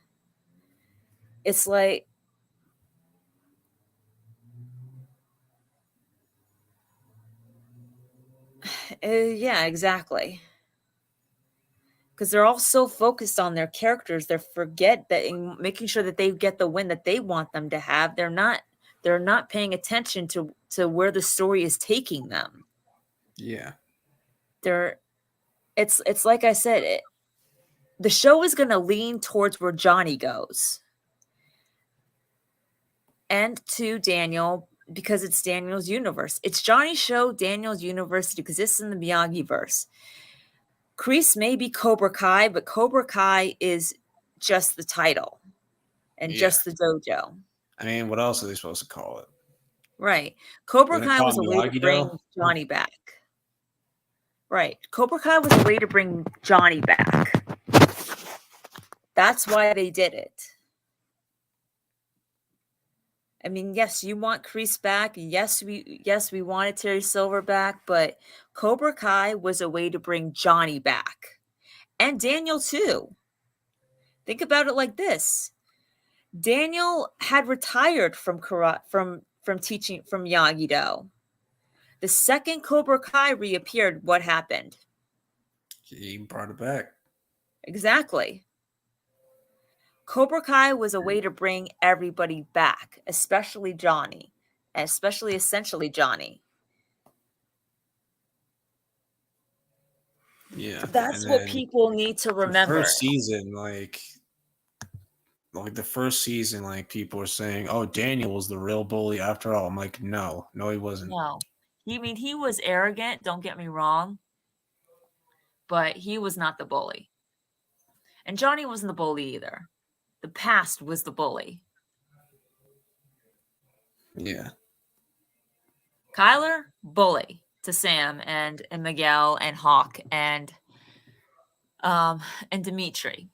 It's like, yeah, exactly. Because they're all so focused on their characters, they forget that in making sure that they get the win that they want them to have. They're not paying attention to where the story is taking them.
Yeah.
It's like I said, the show is going to lean towards where Johnny goes, and to Daniel, because it's Daniel's universe. It's Johnny's show, Daniel's universe. It exists in the Miyagi verse. Kreese may be Cobra Kai, but Cobra Kai is just the title and just the dojo.
I mean, what else are they supposed to call it?
Right. Cobra Kai was a way to bring Johnny back. Right. Cobra Kai was a way to bring Johnny back. That's why they did it. I mean, yes, you want Kreese back. Yes, we wanted Terry Silver back, but Cobra Kai was a way to bring Johnny back. And Daniel too. Think about it like this. Daniel had retired from teaching from Miyagi-Do. The second Cobra Kai reappeared, what happened?
He brought it back.
Exactly. Cobra Kai was a way to bring everybody back, especially Johnny, especially essentially Johnny.
Yeah.
That's what people need to remember.
First season, like the first season, like people were saying, "Oh, Daniel was the real bully after all." I'm like, no, he wasn't.
No, he was arrogant. Don't get me wrong, but he was not the bully, and Johnny wasn't the bully either. The past was the bully.
Yeah.
Kyler, bully to Sam and Miguel and Hawk and Dimitri.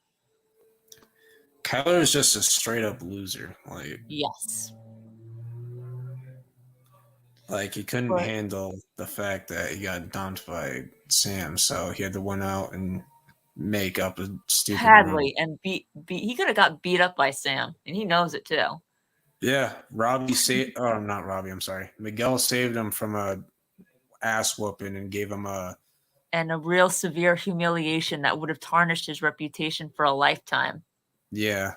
Kyler is just a straight up loser.
Yes.
Like he couldn't
But
handle the fact that he got dumped by Sam, so he had to went out and make up a stupid room.
Hadley and beat he could have got beat up by Sam, and he knows it too.
Yeah, Robbie saved. Oh, not Robbie. I'm sorry. Miguel saved him from a ass whooping and gave him a
And a real severe humiliation that would have tarnished his reputation for a lifetime.
yeah.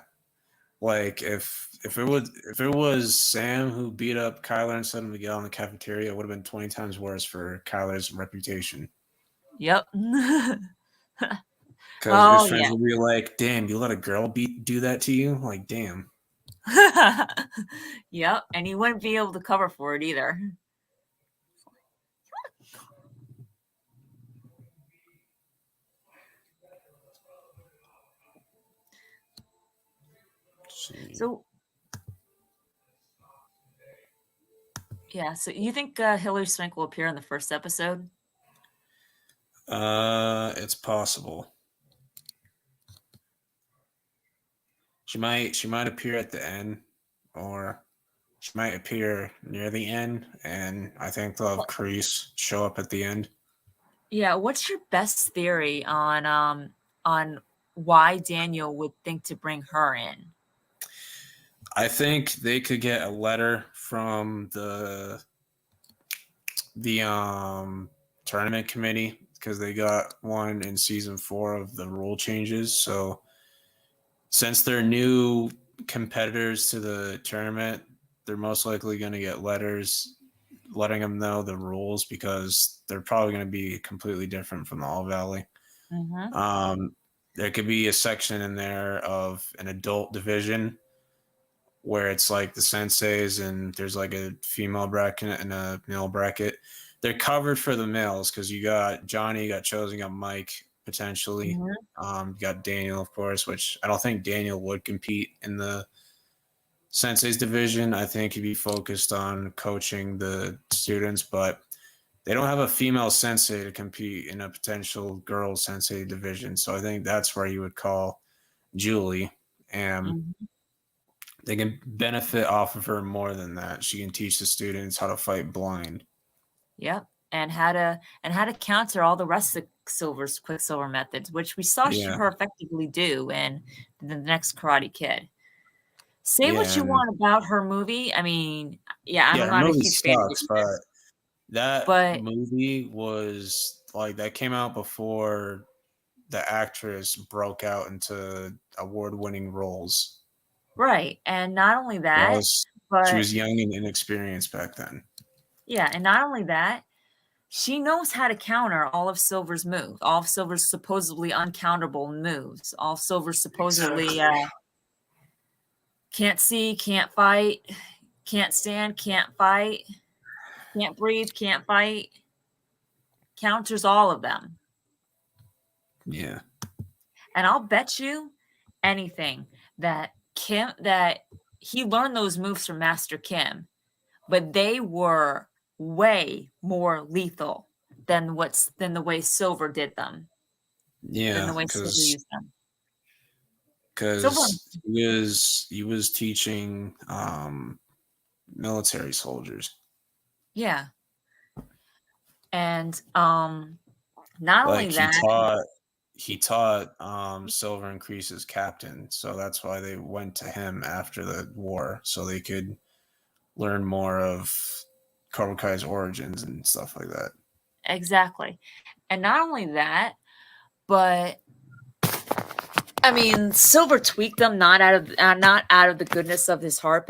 Like if it was Sam who beat up Kyler instead of Miguel in the cafeteria, it would have been 20 times worse for Kyler's reputation.
Yep.
Because his
Oh
friends
yeah.
will be like, "Damn, you let a girl do that to you?" Like, damn.
Yep. And he wouldn't be able to cover for it either. So yeah, so you think Hilary Swank will appear in the first episode?
It's possible. She might appear at the end, or she might appear near the end, and I think they'll have Kreese show up at the end.
Yeah, what's your best theory on why Daniel would think to bring her in?
I think they could get a letter from the tournament committee because they got one in season 4 of the rule changes. So since they're new competitors to the tournament, they're most likely going to get letters letting them know the rules because they're probably going to be completely different from the All Valley.
Mm-hmm.
There could be a section in there of an adult division where it's like the senseis and there's like a female bracket and a male bracket. They're covered for the males because you got Johnny, you got Chosen, you got Mike potentially.
Mm-hmm.
You got Daniel, of course, which I don't think Daniel would compete in the senseis division. I think he'd be focused on coaching the students, but they don't have a female sensei to compete in a potential girls sensei division. So I think that's where you would call Julie. And
Mm-hmm.
they can benefit off of her more than that. She can teach the students how to fight blind.
Yep. And how to counter all the rest of Silver's Quicksilver methods, which we saw
Yeah.
her effectively do in the next Karate Kid. Say what
Yeah.
you
And
want about her movie. I mean, yeah, I'm
yeah, her
not a
movie
huge fan of
sucks,
it
but
either.
that
But
movie was like that came out before the actress broke out into award-winning roles.
right. And not only that,
She
but
was young and inexperienced back then.
yeah, and not only that, she knows how to counter all of Silver's moves, all of Silver's supposedly uncounterable moves, all of Silver's supposedly can't see, can't fight, can't stand, can't fight, can't breathe, can't fight, counters all of them.
Yeah.
And I'll bet you anything that he learned those moves from Master Kim, but they were way more lethal than the way Silver did them. Than the
Yeah,
way Silver used them. Silver,
because he was teaching military soldiers.
yeah. And not only
Like
that,
he taught Silver and Kreese's captain, so that's why they went to him after the war, so they could learn more of Cobra Kai's origins and stuff like that.
exactly. And not only that, but I mean, Silver tweaked them not out of the goodness of his heart,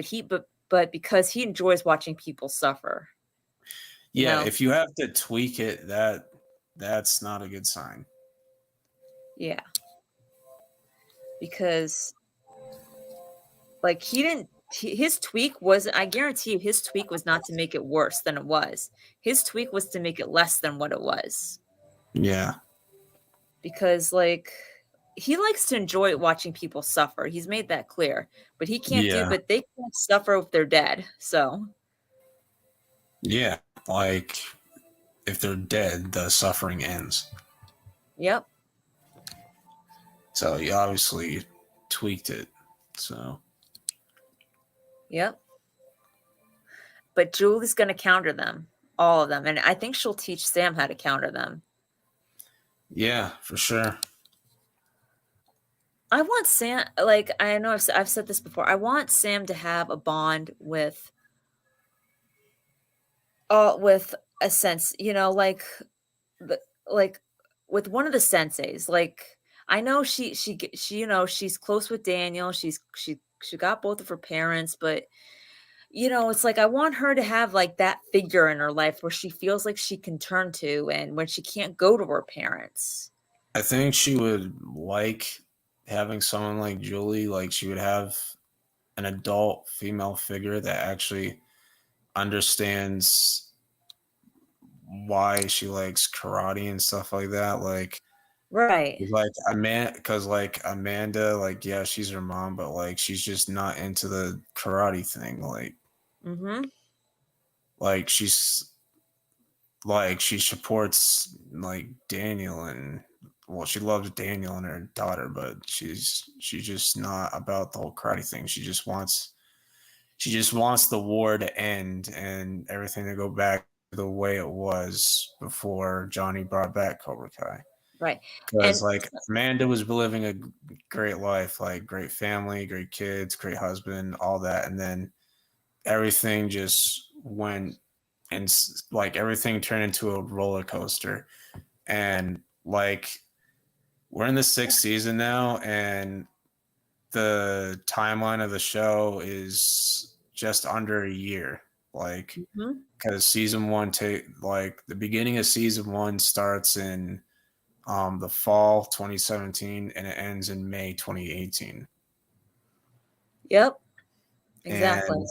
but because he enjoys watching people suffer.
Yeah,
know?
if you have to tweak it, that's not a good sign.
Yeah. Because like his tweak was, I guarantee you his tweak was not to make it worse than it was. His tweak was to make it less than what it was.
Yeah.
Because like he likes to enjoy watching people suffer. He's made that clear. But they can't suffer if they're dead. So
Yeah. Like if they're dead, the suffering ends.
yep.
So you obviously tweaked it. So
Yep. But Julie's going to counter them, all of them. And I think she'll teach Sam how to counter them.
yeah, for sure.
I want Sam, like, I know I've said this before. I want Sam to have a bond with a sense, like, the, like, with one of the senseis. Like, I know she, she's close with Daniel. She got both of her parents, but it's like I want her to have like that figure in her life where she feels like she can turn to and when she can't go to her parents.
I think she would like having someone like Julie. Like she would have an adult female figure that actually understands why she likes karate and stuff like that.
Right.
Like Amanda, like yeah, she's her mom, but like she's just not into the karate thing.
Mm-hmm.
Like she supports like Daniel and well, she loves Daniel and her daughter, but she's just not about the whole karate thing. She just wants the war to end and everything to go back to the way it was before Johnny brought back Cobra Kai.
Right.
Because
And
like Amanda was living a great life, like great family, great kids, great husband, all that, and then everything just went and like everything turned into a roller coaster. And like we're in the 6th season now, and the timeline of the show is just under a year. Like
mhm.
because season one like the beginning of season one starts in the fall 2017 and it ends in May 2018.
Yep. Exactly.
And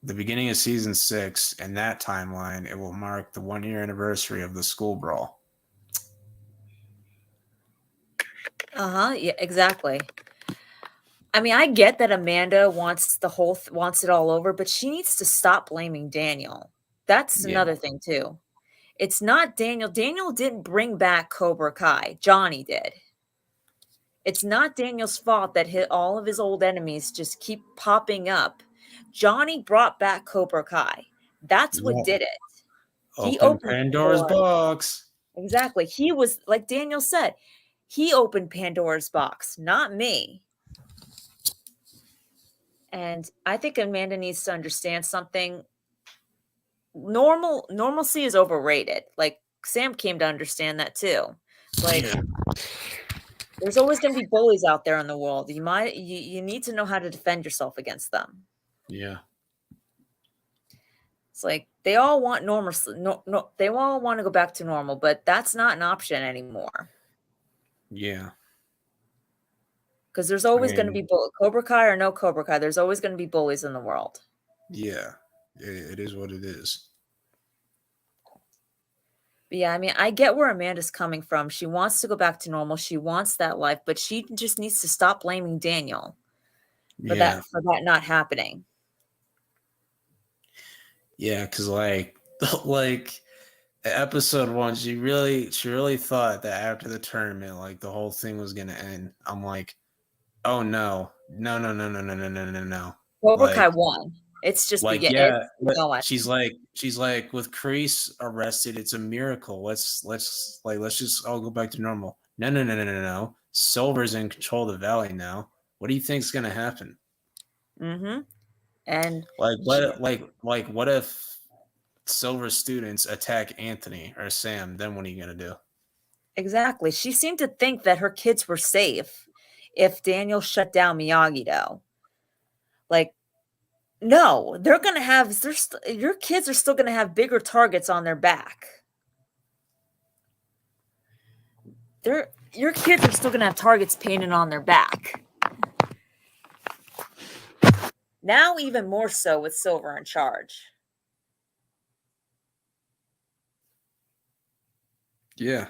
the beginning of season 6 and that timeline, it will mark the 1-year anniversary of the school brawl.
Uh-huh. Yeah, exactly. I mean, I get that Amanda wants wants it all over, but she needs to stop blaming Daniel. That's
Yeah.
another thing too. It's not Daniel. Daniel didn't bring back Cobra Kai. Johnny did. It's not Daniel's fault that all of his old enemies just keep popping up. Johnny brought back Cobra Kai. That's what
Yeah.
did it. He
Open
opened
Pandora's
Pandora's.
box.
Exactly. He was, like Daniel said, he opened Pandora's box, not me. And I think Amanda needs to understand something. Normalcy is overrated. Like Sam came to understand that too. Like
Yeah.
there's always going to be bullies out there in the world. You need to know how to defend yourself against them.
Yeah.
It's like they all want normal. No, they all want to go back to normal, but that's not an option anymore.
Yeah.
Because there's
I
always going to
mean,
be Cobra Kai or no Cobra Kai. There's always going to be bullies in the world.
yeah. It is what it is.
But yeah, I mean, I get where Amanda's coming from. She wants to go back to normal. She wants that life, but she just needs to stop blaming Daniel for
Yeah.
that not happening.
Yeah, because like episode 1, she really thought that after the tournament, like the whole thing was gonna end. I'm like, oh no, no, no, no, no, no, no, no, no, no.
Cobra Kai
Like,
won. It's just
yeah,
it's
but
going.
she's like with Kreese arrested, it's a miracle. Let's just all go back to normal. No, no, no, no, no, no. Silver's in control of the valley now. What do you think's gonna happen?
Mm-hmm. And
What if Silver students attack Anthony or Sam? Then what are you gonna do?
exactly. She seemed to think that her kids were safe if Daniel shut down Miyagi-Do. Like, no, they're gonna have your kids are still gonna have bigger targets on their back. Your kids are still gonna have targets painted on their back. Now, even more so with Silver in charge.
Yeah.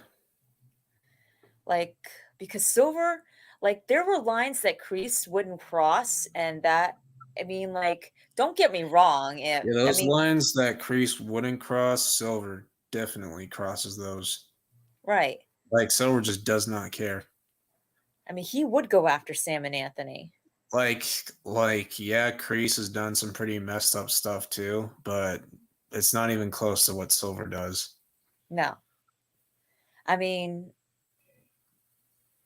Like, because Silver, like, there were lines that Kreese wouldn't cross, and that, I mean, like, don't get me wrong.
Yeah,
I
those
mean,
lines that Kreese wouldn't cross, Silver definitely crosses those.
right.
Like Silver just does not care.
I mean, he would go after Sam and Anthony.
like yeah, Kreese has done some pretty messed up stuff too, but it's not even close to what Silver does.
No. I mean,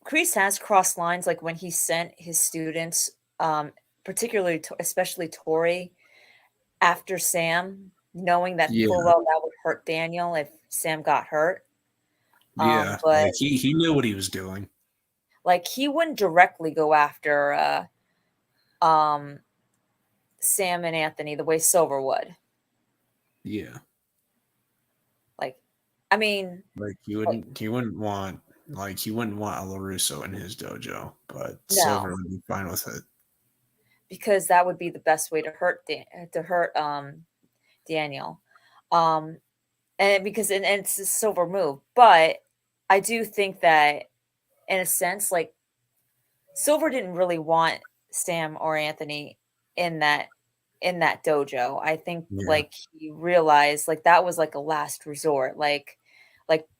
Kreese has crossed lines, like, when he sent his students, particularly especially Tori, after Sam, knowing that
Yeah,
full well that would hurt Daniel if Sam got hurt.
yeah,
But,
like he knew what he was doing.
like, he wouldn't directly go after, um, Sam and Anthony the way Silver would.
Yeah,
Like, I mean,
like he wouldn't want LaRusso in his dojo, but Silver
no,
would be fine with it.
because that would be the best way to hurt Daniel. Um, and because and it's a Silver move, but I do think that in a sense, like, Silver didn't really want Sam or Anthony in that dojo. I think,
Yeah,
like, he realized, like, that was like a last resort. Like,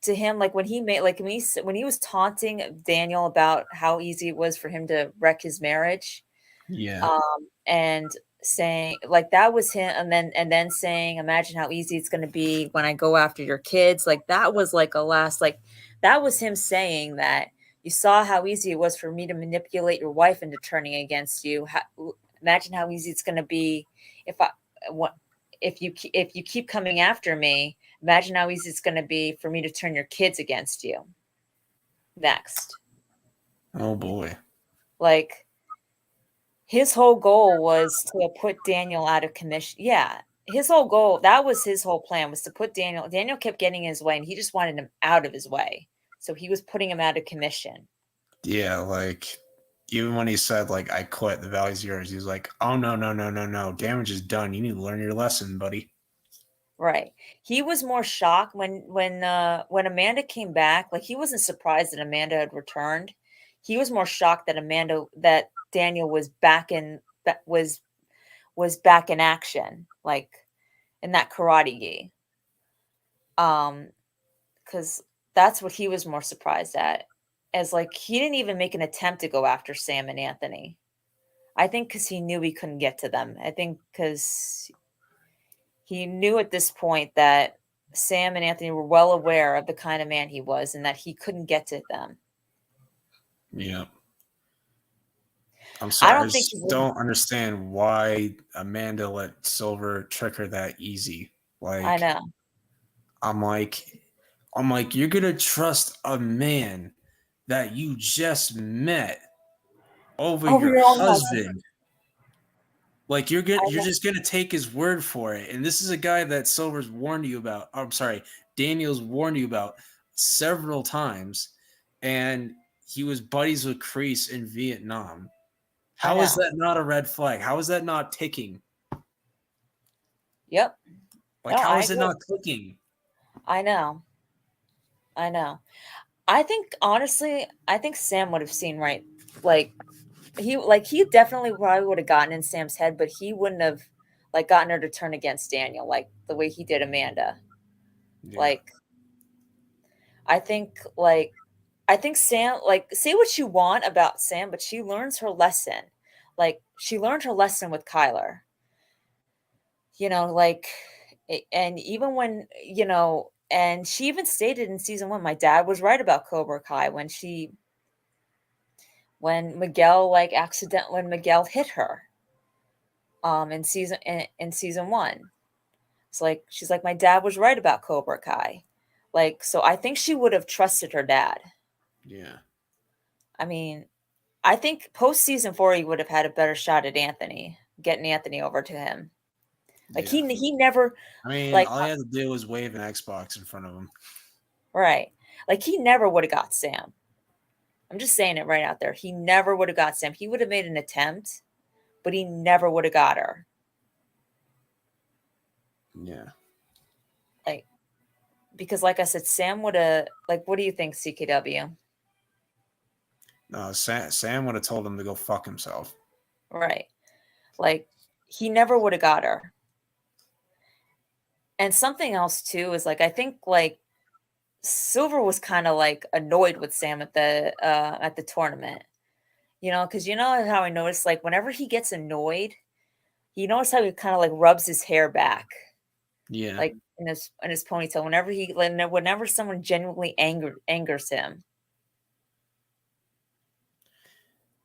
to him, like, when he made, like, when he was taunting Daniel about how easy it was for him to wreck his marriage,
yeah,
and saying, like, that was him, and then saying, imagine how easy it's going to be when I go after your kids. Like, that was like a last, like, that was him saying that you saw how easy it was for me to manipulate your wife into turning against you. Imagine how easy it's going to be if I what if you keep coming after me. Imagine how easy it's going to be for me to turn your kids against you next.
oh boy,
Like, his whole goal was to put Daniel out of commission. Yeah, his whole goal, that was his whole plan, was to put Daniel kept getting in his way, and he just wanted him out of his way. So he was putting him out of commission.
yeah, like even when he said like I quit, the valley's yours, he was like, oh no, no, no, no, no, damage is done. You need to learn your lesson, buddy.
Right. He was more shocked when Amanda came back. Like, he wasn't surprised that Amanda had returned. He was more shocked that Daniel was back in that was back in action, like, in that karate gi. Because that's what he was more surprised at. As, like, he didn't even make an attempt to go after Sam and Anthony. I think because he knew he couldn't get to them. I think because he knew at this point that Sam and Anthony were well aware of the kind of man he was and that he couldn't get to them.
Yeah. I'm
I
sorry. I
don't think he
just
would.
don't understand why Amanda let Silver trick her that easy.
I
Like,
know.
I'm like, I'm like, you're gonna trust a man that you just met over
Over
your
your own husband.
husband. Like
I
you're
know.
just gonna take his word for it. And this is a guy that Silver's warned you about. I'm sorry, Daniel's warned you about several times, and he was buddies with Kreese in Vietnam.
I
How is
know.
that not a red flag? How is that not ticking?
Yep.
Like,
No,
how
I
is it
agree.
not clicking?
I know. I know. I think, honestly, I think Sam would have seen right. Like, he definitely probably would have gotten in Sam's head, but he wouldn't have, like, gotten her to turn against Daniel like the way he did Amanda.
Yeah,
Like, I think like I think Sam, like, say what you want about Sam, but she learns her lesson. Like, she learned her lesson with Kyler. Like, and even when, and she even stated in season 1, my dad was right about Cobra Kai when Miguel hit her in season 1. It's like, she's like, my dad was right about Cobra Kai. Like, so I think she would have trusted her dad.
yeah,
I mean, I think post season 4 he would have had a better shot at getting Anthony over to him. Like,
yeah.
he never,
I mean,
like,
all he had to do was wave an Xbox in front of him.
right. Like, he never would have got Sam. I'm just saying it right out there. He never would have got Sam. He would have made an attempt, but he never would have got her.
Yeah.
Like, because, like I said, Sam would have, like, what do you think, CKW?
No, Sam would have told him to go fuck himself.
Right. Like, he never would have got her. And something else too is, like, I think, like, Silver was kind of, like, annoyed with Sam at the tournament. Because you know how I noticed, like, whenever he gets annoyed, you notice how he kind of like rubs his hair back,
Yeah.
like in his ponytail. Whenever someone genuinely angers him,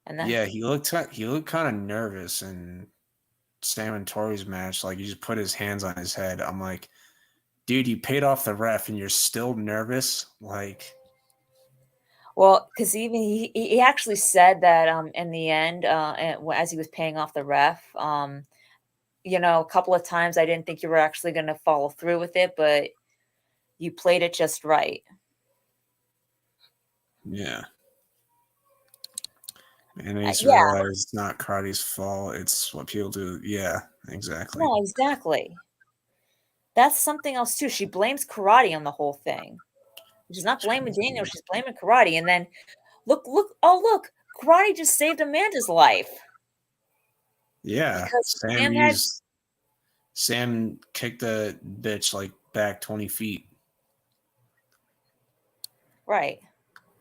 and that
Yeah, he looked kind of nervous in Sam and Tori's match. Like he just put his hands on his head. I'm like, dude, you paid off the ref and you're still nervous. Like,
well, because even he actually said that in the end, as he was paying off the ref, a couple of times I didn't think you were actually going to follow through with it, but you played it just right.
yeah. And he needs to
Yeah,
realize it's not Karate's fault. It's what people do. Yeah, exactly.
no, exactly. That's something else too. She blames karate on the whole thing. She's not blaming Daniel. She's blaming karate. And then look, karate just saved Amanda's life
Yeah,
because
Sam kicked the bitch like back 20 feet
right.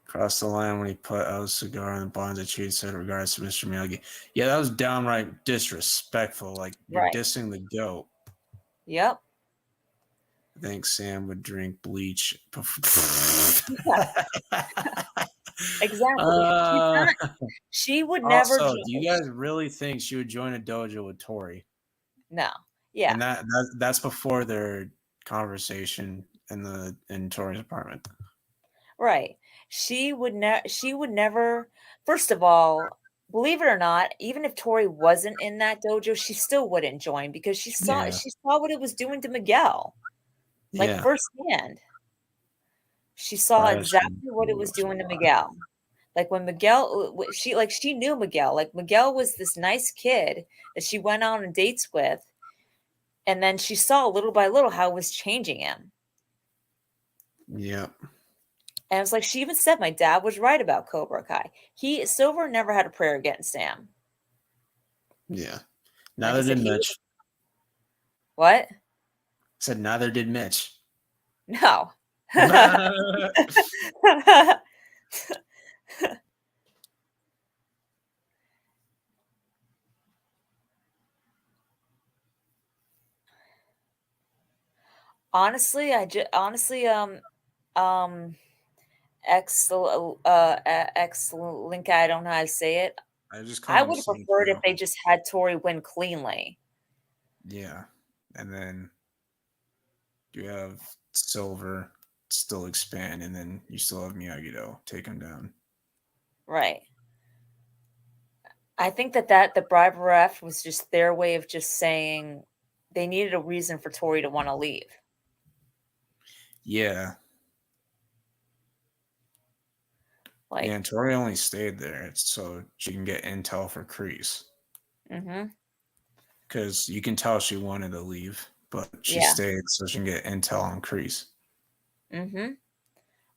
across the line when he put out a cigar on the bonds that she said regards to Mr. Miyagi. Yeah, that was downright disrespectful. Like you're
Right.
dissing the goat.
Yep.
I think Sam would drink bleach.
Exactly.
uh,
She would never
also,
do.
do you guys really think she would join a dojo with Tori?
No. Yeah.
And that's before their conversation in Tori's apartment.
Right. She would never. First of all, believe it or not, even if Tori wasn't in that dojo, she still wouldn't join because she saw
Yeah,
she saw what it was doing to Miguel, like
yeah.
firsthand. She saw
Probably
exactly
should
what it
go
was
so
doing to
far.
Miguel. Like when Miguel, she knew Miguel. Like Miguel was this nice kid that she went on dates with, and then she saw little by little how it was changing him.
Yep.
And it's like she even said, "My dad was right about Cobra Kai. Silver never had a prayer against Sam.
Yeah.
Like I
Neither
said,
did
he was
Mitch.
what?
Said neither did Mitch.
No." Honestly, um, X Link. I don't know how to say it.
I just
I
call him
would have
Saint
preferred if
now.
they just had Tori win cleanly.
Yeah. And then you have Silver still expand, and then you still have Miyagi-Do take him down.
Right. I think that the bribe ref was just their way of just saying they needed a reason for Tori to want to leave.
Yeah. Yeah,
Like,
and Tori only stayed there so she can get intel for Kreese.
mm-hmm.
Because you can tell she wanted to leave, but she
Yeah.
stayed so she can get intel on Kreese.
Mm-hmm.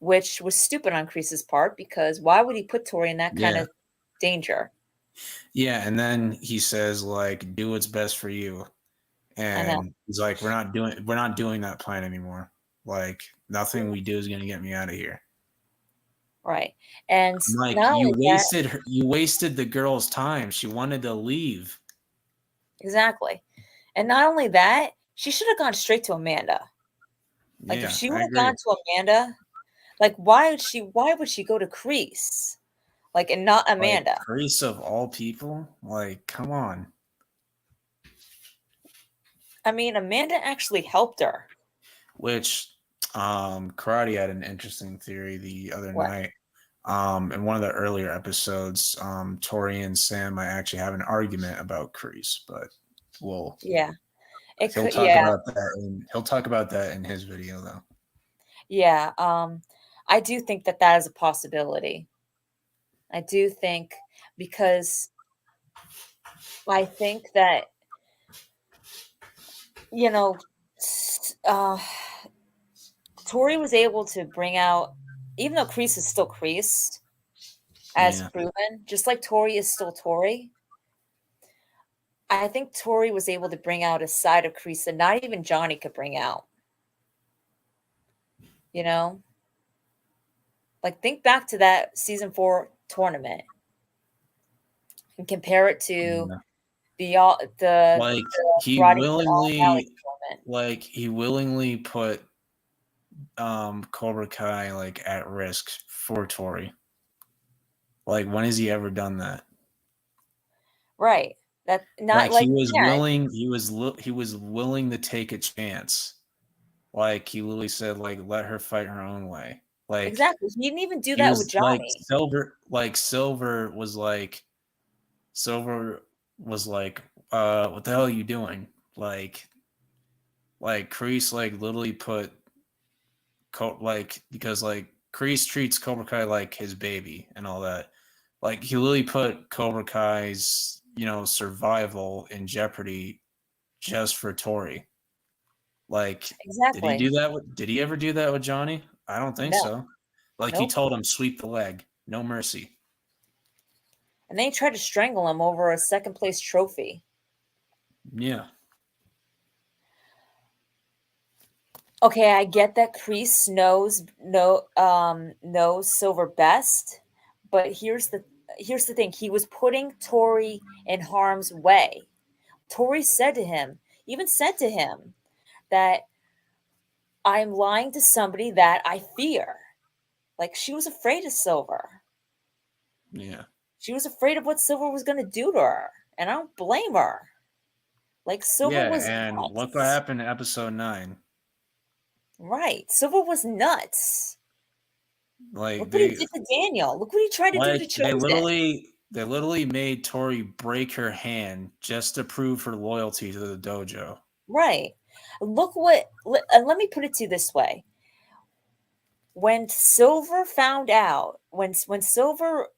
Which was stupid on Kreese's part because why would he put Tori in that kind
Yeah.
of danger?
Yeah, and then he says like, "Do what's best for you,"
I know.
and he's like, "We're not doing that plan anymore. Like, nothing we do is gonna get me out of here."
Right. And
I'm like,
not only that,
you wasted the girl's time. She wanted to leave.
exactly. And not only that, she should have gone straight to Amanda. Like if
Yeah,
she
I
would have
agree.
gone to Amanda, like why would she go to Kreese? Like and not
Like,
Amanda.
Kreese of all people, like, come on.
I mean, Amanda actually helped her.
Which, Karate had an interesting theory the other
What?
night. In one of the earlier episodes, Tori and Sam might actually have an argument about Kreese, but we'll
Yeah. It
he'll
could
talk
yeah.
about that. He'll talk about that in his video, though.
Yeah. I do think that that is a possibility. I do think because I think that you know uh Tori was able to bring out even though Kreese is still Kreese, as
Yeah,
proven, just like Tori is still Tori. I think Tori was able to bring out a side of Kreese that not even Johnny could bring out. You know, like think back to that season 4 tournament. and compare it to
Yeah.
the
Like he
Karate Kid All Valley
willingly,
tournament.
put Cobra Kai like at risk for Tori. Like when has he ever done that?
Right. That not
Like
like
he was
yeah,
willing, he was willing to take a chance. Like he literally said, like let her fight her own way. Like
exactly. He didn't even do
he
that with
was like
Johnny.
Silver was like, what the hell are you doing? Like Kreese like literally put because like Kreese treats Cobra Kai like his baby and all that. Like he literally put Cobra Kai's, survival in jeopardy just for Tori. Like,
Exactly.
did he ever do that with Johnny? I don't think
No.
so. Like he
Nope.
told him sweep the leg, no mercy.
And they tried to strangle him over a second place trophy.
Yeah.
Okay, I get that Kreese knows Silver best, but here's the thing. He was putting Tori in harm's way. Tori even said to him that I'm lying to somebody that I fear. Like she was afraid of Silver.
Yeah.
She was afraid of what Silver was going to do to her, and I don't blame her. Like Silver
Yeah,
was
and look what
nuts.
happened in episode 9.
Right. Silver was nuts.
Like
Look what he did to Daniel. Look what he tried to do to Chosen.
they literally made Tori break her hand just to prove her loyalty to the dojo.
Right. Let me put it to you this way. When Silver found out, when Silver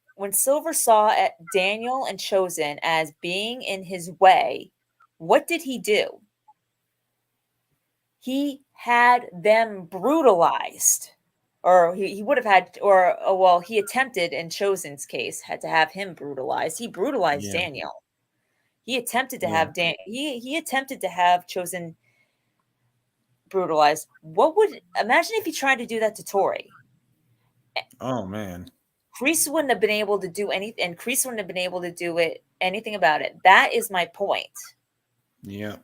saw Daniel and Chosen as being in his way, what did he do? He had them brutalized. Or he would have had, or oh, well, he attempted in Chosen's case had to have him brutalized. He brutalized
Yeah.
Daniel. He attempted to
Yeah.
have he attempted to have Chosen brutalized. What would imagine if he tried to do that to Tori?
Oh man.
Kreese wouldn't have been able to do anything, and Kreese wouldn't have been able to do anything about it. That is my point.
Yeah.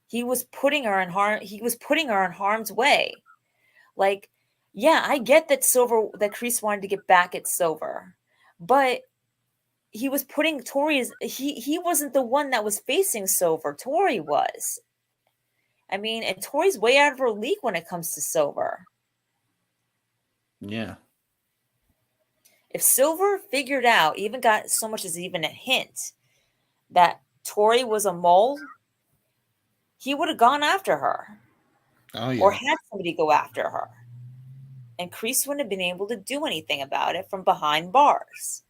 He was putting her in harm's way. Like, yeah, I get that Kreese wanted to get back at Silver, but he was putting he wasn't the one that was facing Silver. Tori was. I mean, and Tori's way out of her league when it comes to Silver.
Yeah.
If Silver figured out, even got so much as even a hint that Tori was a mole, he would have gone after her
Oh
or
yeah.
had somebody go after her. And Kreese wouldn't have been able to do anything about it from behind bars.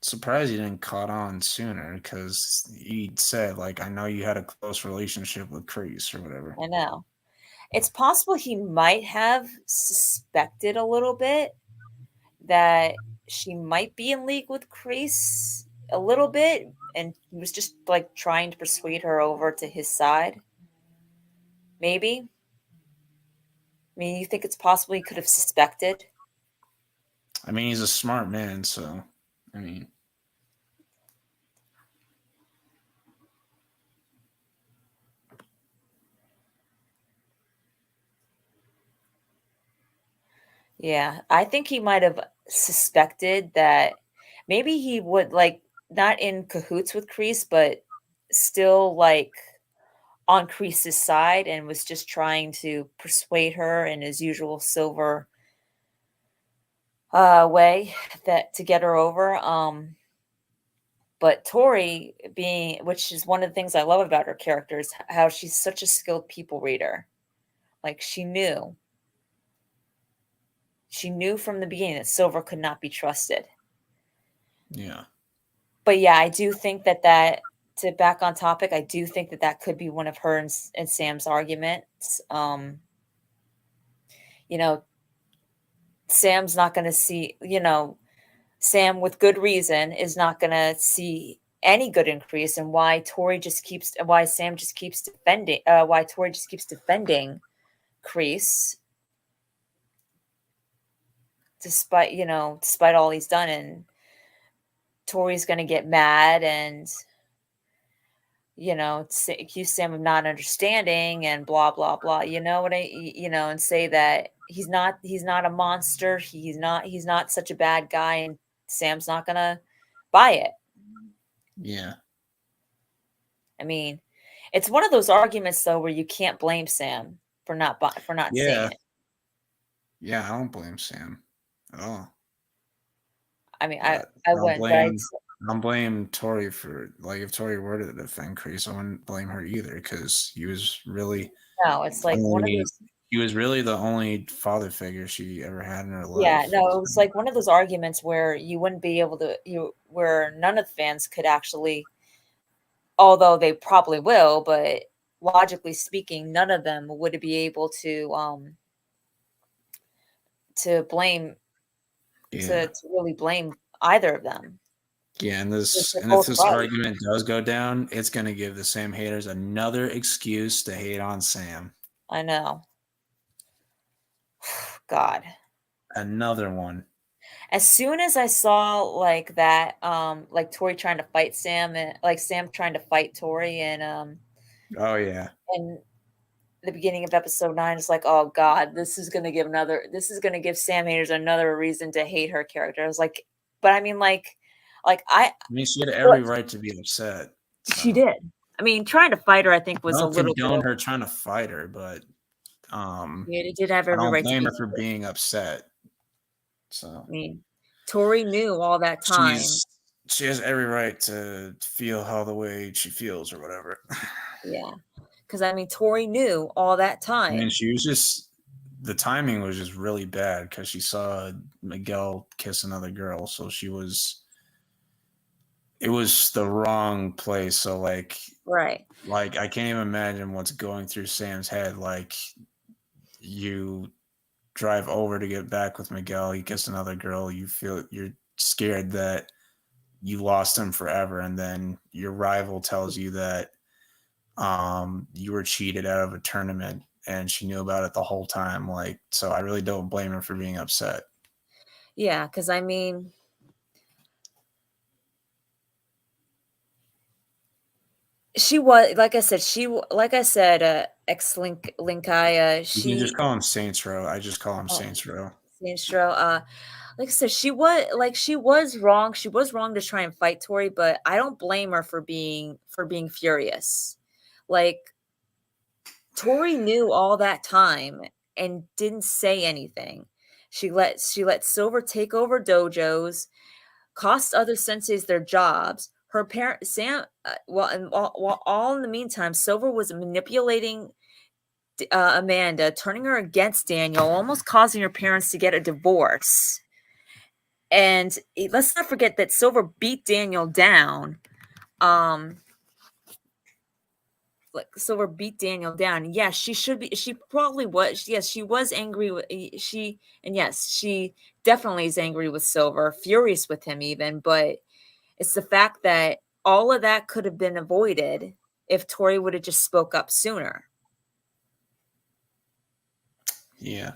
Surprised he didn't caught on sooner because he said, like, I know you had a close relationship with Kreese or whatever.
I know. It's possible he might have suspected a little bit that she might be in league with Kreese a little bit, and he was just like trying to persuade her over to his side. Maybe. I mean, you think it's possible he could have suspected?
I mean, he's a smart man, so I mean,
Yeah, I think he might have suspected that maybe he would like not in cahoots with Kreese, but still like on Kreese's side and was just trying to persuade her in his usual Silver way that to get her over. But Tori being, which is one of the things I love about her character, is how she's such a skilled people reader. Like she knew from the beginning that Silver could not be trusted.
yeah.
But yeah, I do think to back on topic, I do think that could be one of her and Sam's arguments. You know, Sam's not going to see, Sam with good reason is not going to see any good increase, and why Sam just keeps defending, why Tori just keeps defending Kreese despite all he's done. And Tori's going to get mad and, accuse Sam of not understanding and blah blah blah. And say that he's not a monster. He's not such a bad guy, and Sam's not going to buy it.
Yeah.
I mean, it's one of those arguments though where you can't blame Sam for not
Yeah.
saying it.
Yeah, I don't blame Sam at all.
I mean,
But
I wouldn't. But
I don't blame Tori for, like, if Tori were to defend Kreese, I wouldn't blame her either, because he was really
no, it's like one of those.
he was really the only father figure she ever had in her life.
Yeah, no, it was like one of those arguments where you wouldn't be able to where none of the fans could actually, although they probably will, but logically speaking, none of them would be able to blame
Yeah.
to really blame either of them.
Yeah, and
They're
if this
right.
argument does go down, it's going to give the Sam haters another excuse to hate on Sam.
I know. God.
Another one.
As soon as I saw like that, like Tori trying to fight Sam and like Sam trying to fight Tori and
Oh yeah.
in the beginning of episode 9, it's like, oh God, this is gonna give Sam haters another reason to hate her character. I was like, but I mean
I mean, she had every right to be upset. So.
She did. I mean, trying to fight her, I think, was
I
a
don't
little
condone
bit.
her trying to fight her, but
It did have
I
every
don't
right
blame
to
her for being upset. So
I mean, Tori knew all that time.
She has every right to feel how the way she feels or whatever.
Yeah, because I mean, Tori knew all that time.
I mean, she was just, the timing was just really bad because she saw Miguel kiss another girl, so it was the wrong place. So
Right.
Like I can't even imagine what's going through Sam's head. Like, you drive over to get back with Miguel, he kissed another girl, you're scared that you lost him forever, and then your rival tells you that you were cheated out of a tournament and she knew about it the whole time. Like, so I really don't blame her for being upset.
Yeah, because I mean, she was, like I said, Linkaya.
You can just call him Saints Row. I just call him Saints Row.
Saints Row. Like I said, she was wrong. She was wrong to try and fight Tori, but I don't blame her for being furious. Like, Tori knew all that time and didn't say anything. She let Silver take over dojos, cost other senseis their jobs. Her parent Sam, while all in the meantime, Silver was manipulating Amanda, turning her against Daniel, almost causing her parents to get a divorce. And let's not forget that Silver beat Daniel down. Silver beat Daniel down. Yes, she should be. She probably was. Yes, she was angry with yes, she definitely is angry with Silver, furious with him even. But it's the fact that all of that could have been avoided if Tori would have just spoke up sooner.
Yeah.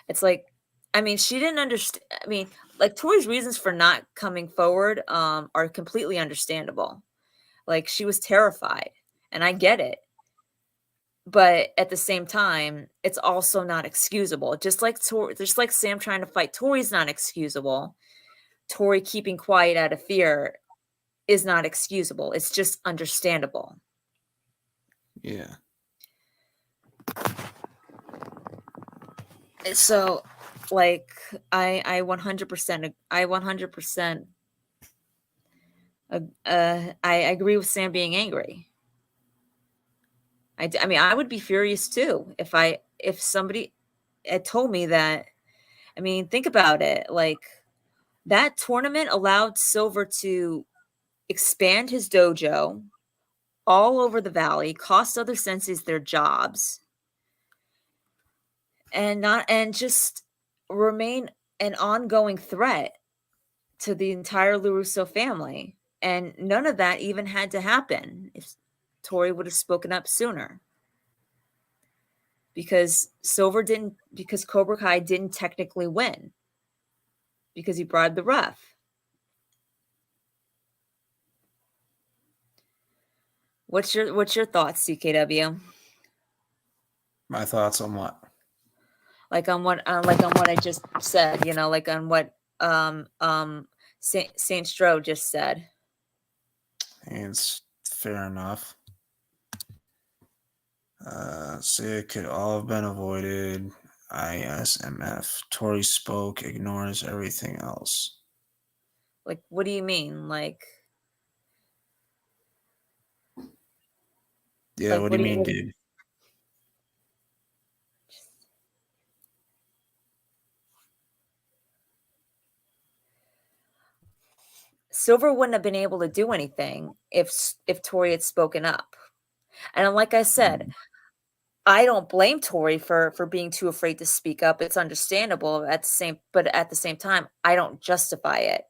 It's like, I mean, she didn't understand. I mean, like, Tori's reasons for not coming forward are completely understandable. Like, she was terrified, and I get it. But at the same time, it's also not excusable. Just like Sam trying to fight Tori's not excusable. Tori keeping quiet out of fear is not excusable. It's just understandable.
Yeah.
So, like, I 100% I agree with Sam being angry. I mean, I would be furious too if somebody had told me that. I mean, think about it. Like, that tournament allowed Silver to expand his dojo all over the valley, cost other senseis their jobs, and just remain an ongoing threat to the entire LaRusso family. And none of that even had to happen if Tori would have spoken up sooner. Because Cobra Kai didn't technically win. Because he bribed the ref. What's your thoughts, CKW?
My thoughts on what?
Like on what I just said, like on what Saint Stroh just said.
And it's fair enough. So it could all have been avoided. ISMF. Tory spoke, ignores everything else.
Like, what do you mean?
Yeah, what do
what
you
do
mean,
you
dude?
Silver wouldn't have been able to do anything if Tory had spoken up. And like I said, I don't blame Tory for being too afraid to speak up. It's understandable but at the same time, I don't justify it.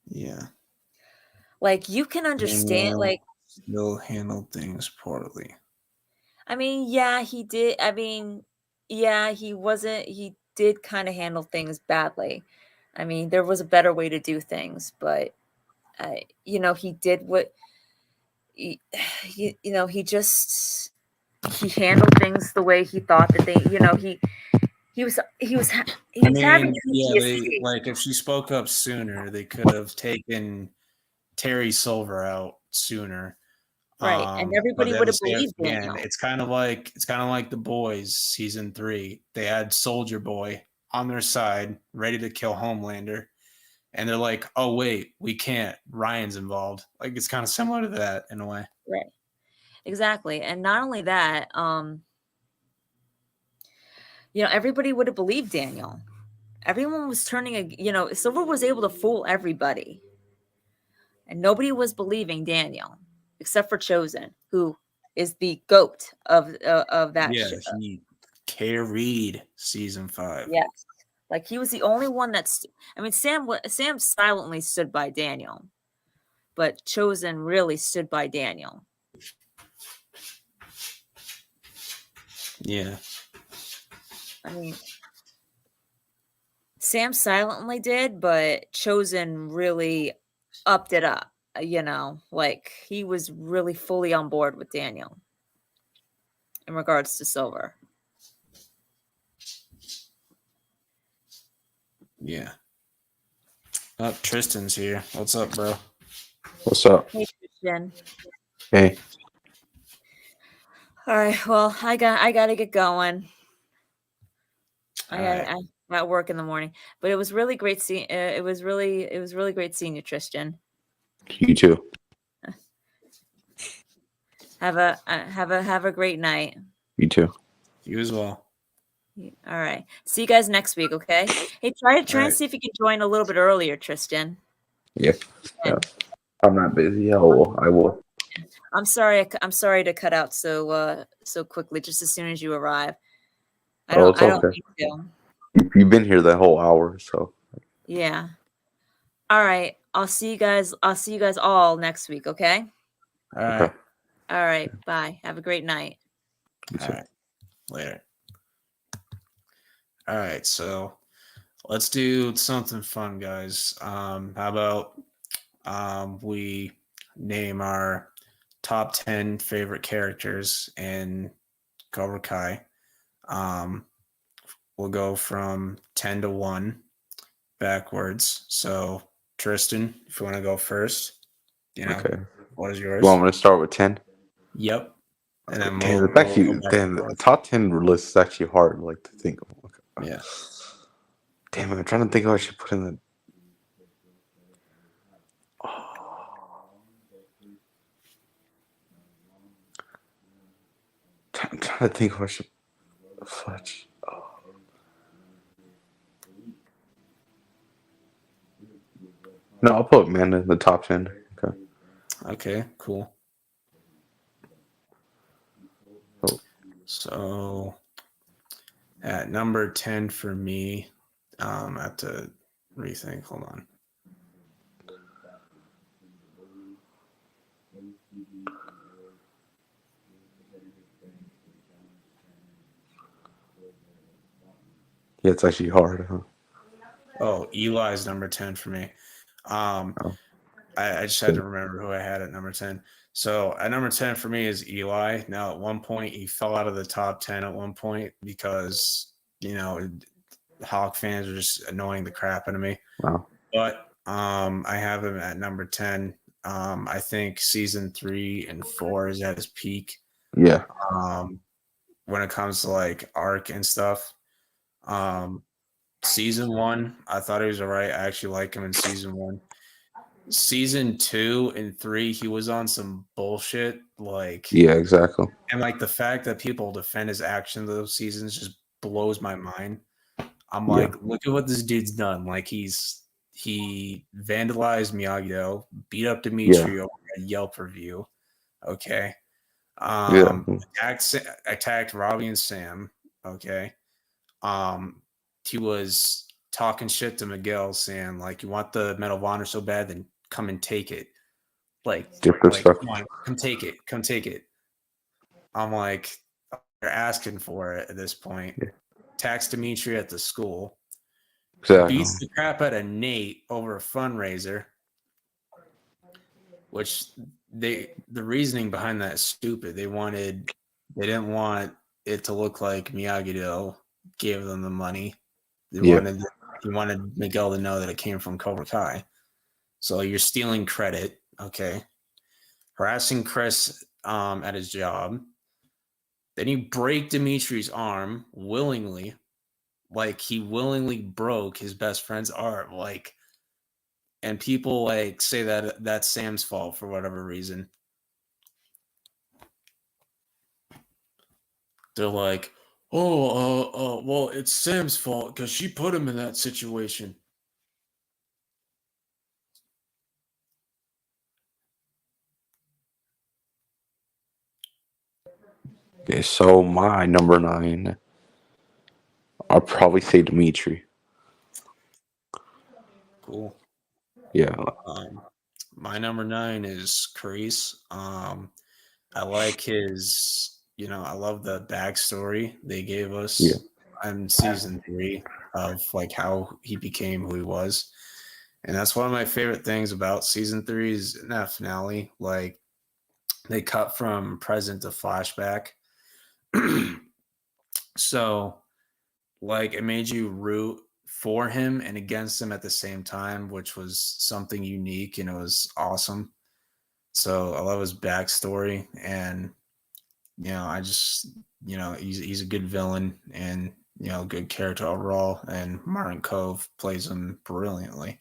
Yeah.
Like, you can understand,
Daniel
like,
still handled things poorly.
I mean, yeah, he did. I mean, yeah, he did kind of handle things badly. I mean, there was a better way to do things, but he did what he handled things the way he thought that he
I
was having
mean, yeah, they
PTSD.
like if she spoke up sooner, they could have taken Terry Silver out sooner.
Right, and
But
everybody
at
would
the
have
same
believed
again,
Daniel.
it's kind of like The Boys season 3. They had Soldier Boy on their side, ready to kill Homelander, and they're like, "Oh wait, we can't. Ryan's involved." Like it's kind of similar to that in a way.
Right, exactly, and not only that, everybody would have believed Daniel. Everyone was Silver was able to fool everybody, and nobody was believing Daniel except for Chosen, who is the goat of that
Yeah,
show.
he carried season 5.
Yes, like he was the only one I mean, Sam silently stood by Daniel, but Chosen really stood by Daniel.
Yeah.
I mean, Sam silently did, but Chosen really upped it up. Like he was really fully on board with Daniel in regards to Silver.
Yeah. Oh, Tristan's here. What's up, bro?
What's up?
Hey, Christian.
Hey.
All right. Well, I got to get going. I got work in the morning, but it was really great seeing. It was really great seeing you, Tristan.
You too.
Have a great night.
You too.
You as well.
All right. See you guys next week. Okay. Hey, try and
right.
see if you can join a little bit earlier, Tristan.
Yeah. I'm not busy. I will.
I'm sorry to cut out so quickly just as soon as you arrive. I don't think so.
You've been here that whole hour, so.
Yeah. All right. I'll see you guys all next week, okay?
All right.
Okay.
All right. Bye. Have a great night.
All right. Later. All right. So let's do something fun, guys. How about we name our top 10 favorite characters in Cobra Kai. We'll go from 10 to 1 backwards. So, Tristan, if you want to go first,
Okay.
What is yours?
You want me to start with 10?
Yep. And then
the top 10 list is actually hard, like, to think of. Okay.
Yeah.
Damn, I'm trying to think of what I should put in the. I'm trying to think of what I should. Fudge. No, I'll put Man in the top 10. Okay.
Okay, cool.
Oh.
So, at number 10 for me, I have to rethink. Hold on.
Yeah, it's actually hard, huh?
Oh, Eli's number 10 for me. I just had to remember who I had at number 10. So at number 10 for me is Eli. Now, at one point, he fell out of the top 10 at one point because, Hawk fans are just annoying the crap out of me.
Wow.
But I have him at number 10. I think season 3 and 4 is at his peak.
Yeah.
When it comes to like arc and stuff. Season 1, I thought he was all right. I actually like him in season 1. Season 2 and 3, he was on some bullshit.
Yeah, exactly.
And like the fact that people defend his actions those seasons just blows my mind. I'm like, look at what this dude's done. Like he vandalized Miyagi-Do, beat up Dimitri over a Yelp review. Okay. Attacked Robbie and Sam. Okay. He was talking shit to Miguel, saying like, "You want the Medal of Honor so bad, then come and take it." Come take it. Come take it. I'm like, they're asking for it at this point.
Yeah.
Attacks Dimitri at the school.
Exactly.
Beats the crap out of Nate over a fundraiser, which the reasoning behind that is stupid. They didn't want it to look like Miyagi-Do gave them the money. He wanted Miguel to know that it came from Cobra Kai. So you're stealing credit, okay? Harassing Chris at his job. Then you break Dimitri's arm willingly. Like he willingly broke his best friend's arm. Like, and people like say that that's Sam's fault for whatever reason. They're like, well, it's Sam's fault because she put him in that situation.
Okay, so my number 9, I'll probably say Dimitri.
Cool.
Yeah.
My number 9 is Kreese. I like his, I love the backstory they gave us in season 3 of like how he became who he was. And that's one of my favorite things about season 3 is in that finale, like they cut from present to flashback. So like it made you root for him and against him at the same time, which was something unique and it was awesome. So I love his backstory and I just he's a good villain and good character overall, and Martin Kove plays him brilliantly.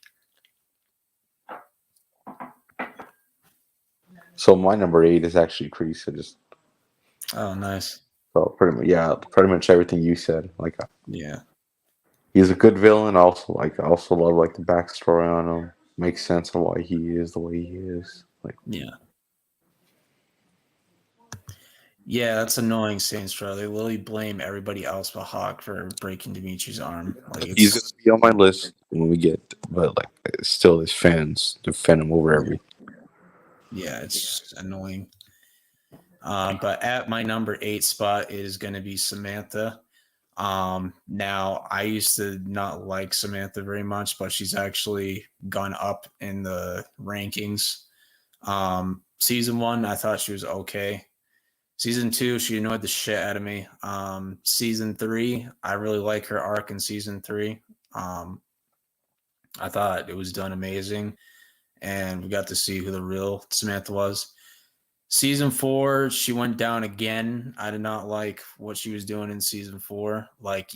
So my number 8 is actually Kreese.
Oh, nice.
So pretty much everything you said. Like,
Yeah,
he's a good villain. I also love like the backstory on him. Makes sense of why he is the way he is. Like,
yeah, that's annoying. Saints Row. They literally blame everybody else but Hawk for breaking Dimitri's arm. Like
he's gonna be on my list when we get, but like still, his fans defend him over everything.
Yeah, it's just annoying. But at my number 8 spot is going to be Samantha. Now I used to not like Samantha very much, but she's actually gone up in the rankings. Season 1, I thought she was okay. Season 2, she annoyed the shit out of me. Season 3, I really like her arc in season 3. I thought it was done amazing, and we got to see who the real Samantha was. Season 4, she went down again. I did not like what she was doing in season 4. Like,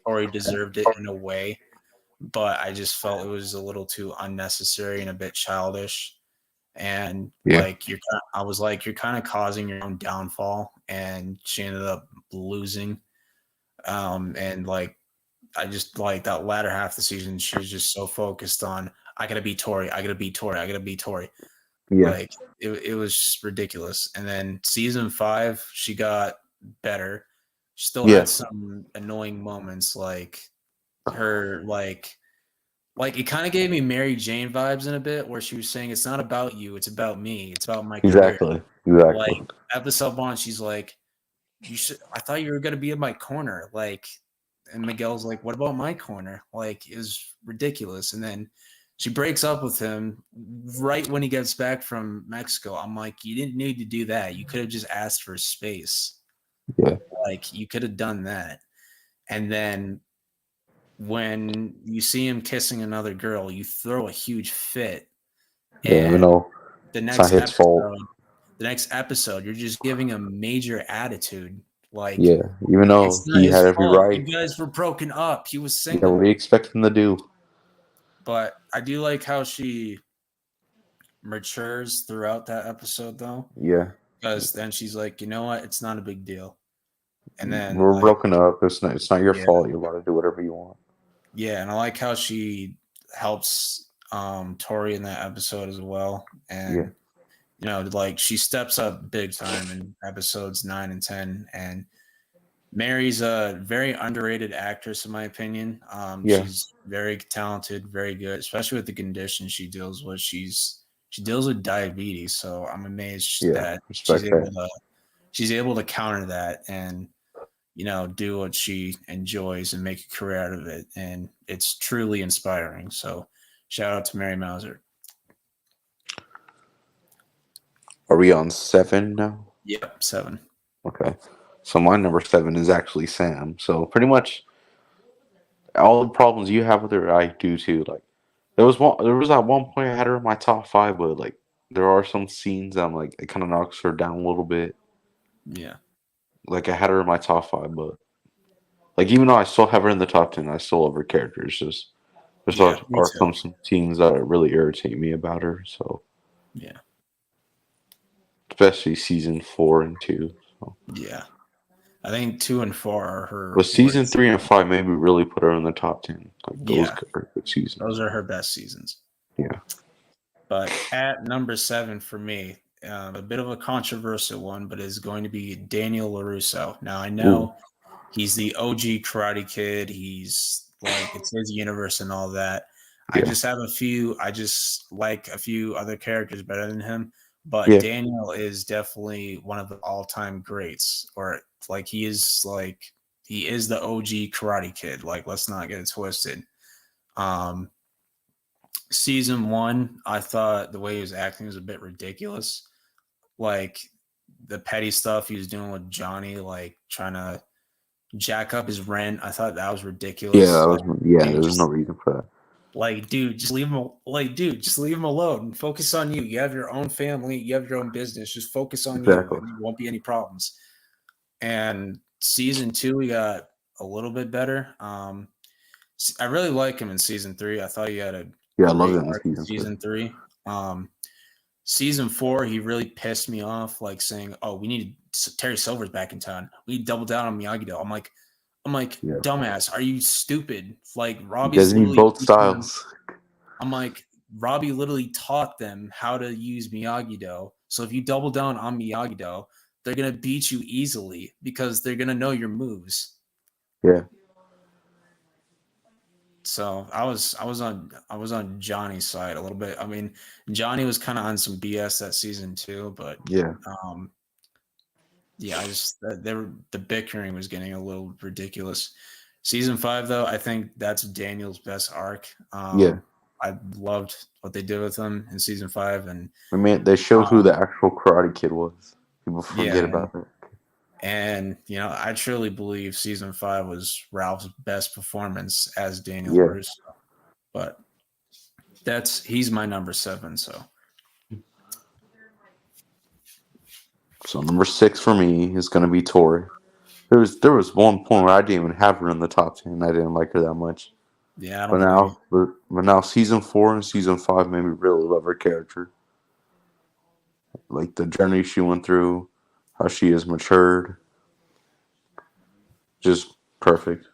Tori deserved it in a way, but I just felt it was a little too unnecessary and a bit childish. And I was like, you're kind of causing your own downfall. And she ended up losing. And like, I just like that latter half of the season, she was just so focused on, I gotta beat Tori.
Yeah.
Like it was just ridiculous. And then season 5, she got better. She still had some annoying moments, like her like it kind of gave me Mary Jane vibes in a bit, where she was saying, "It's not about you, it's about me. It's about my career."
Exactly.
Like episode 1, she's like, I thought you were gonna be in my corner. Like, and Miguel's like, "What about my corner?" Like, it was ridiculous. And then She breaks up with him right when he gets back from Mexico. I'm like, you didn't need to do that. You could have just asked for space.
Yeah.
Like, you could have done that. And then when you see him kissing another girl, you throw a huge fit.
Yeah,
And the
it's not his fault.
the next episode, you're just giving him major attitude. Like,
Yeah, even though
it's not
he
his
had every
fault.
right.
You guys were broken up. He was
Yeah,
single.
what do you expect him to do?
But I do like how she matures throughout that episode, though.
Yeah,
Because then she's like, you know what? It's not a big deal. And then
we're
like,
broken up. It's not your
Yeah.
fault. You're allowed to do whatever you want.
yeah, and I like how she helps Tori in that episode as well. And
Yeah.
you know, like she steps up big time in episodes 9 and 10. And Mary's a very underrated actress, in my opinion.
Yeah.
She's very talented, very good, especially with the condition she deals with. She deals with diabetes, so I'm amazed
Yeah,
that
respect
she's able to counter that and you know do what she enjoys and make a career out of it. And it's truly inspiring. So shout out to Mary Mauser.
Are we on 7 now?
Yep, 7.
Okay. So my number 7 is actually Sam. So pretty much all the problems you have with her, I do too. Like there was at one point I had her in my top 5, but like there are some scenes I'm like it kind of knocks her down a little bit.
Yeah.
Like I had her in my top 5, but like even though I still have her in the top 10, I still love her characters. Just there's
Yeah, me
are
too.
some scenes that really irritate me about her. So
Yeah.
especially season 4 and 2. So.
Yeah. I think 2 and 4 are her.
But season
worst.
3 and 5 maybe really put her in the top 10. Like those
Yeah.
are good seasons.
Those are her best seasons.
Yeah.
But at number 7 for me, a bit of a controversial one, but is going to be Daniel LaRusso. Now I know he's the OG Karate Kid. He's like it's his universe and all that.
Yeah.
I just like a few other characters better than him. But
Yeah.
Daniel is definitely one of the all-time greats, or like he is the OG Karate Kid. Like, let's not get it twisted. Season 1, I thought the way he was acting was a bit ridiculous. Like the petty stuff he was doing with Johnny, like trying to jack up his rent. I thought that was ridiculous.
Yeah, there's no reason for that.
Like, dude, just leave him. Like, dude, just leave him alone. Focus on you. You have your own family. You have your own business. Just focus on
Exactly.
you. And there won't be any problems. And season 2, we got a little bit better. I really like him in season 3. I thought he had a
I love
great
him
arc in season 3. Season 4, he really pissed me off, like saying, "Oh, we need Terry Silver's back in town. We need to double down on Miyagi-Do." I'm like,
Yeah.
dumbass, are you stupid? Like
You
Robbie's
guys need both styles.
I'm like, Robbie literally taught them how to use Miyagi-Do. So if you double down on Miyagi-Do, they're gonna beat you easily because they're gonna know your moves.
Yeah.
So I was on Johnny's side a little bit. I mean, Johnny was kind of on some BS that season too, but
Yeah.
I just the bickering was getting a little ridiculous. Season 5 though, I think that's Daniel's best arc.
Yeah.
I loved what they did with him in season 5, and
I mean, they showed who the actual Karate Kid was. People forget about that.
And you know, I truly believe season 5 was Ralph's best performance as Daniel
Yeah.
LaRusso. But he's my number 7. So
number 6 for me is gonna be Tori. There was one point where I didn't even have her in the top 10. I didn't like her that much.
yeah,
But now season 4 and season 5 made me really love her character. Like the journey she went through, how she has matured. Just perfect.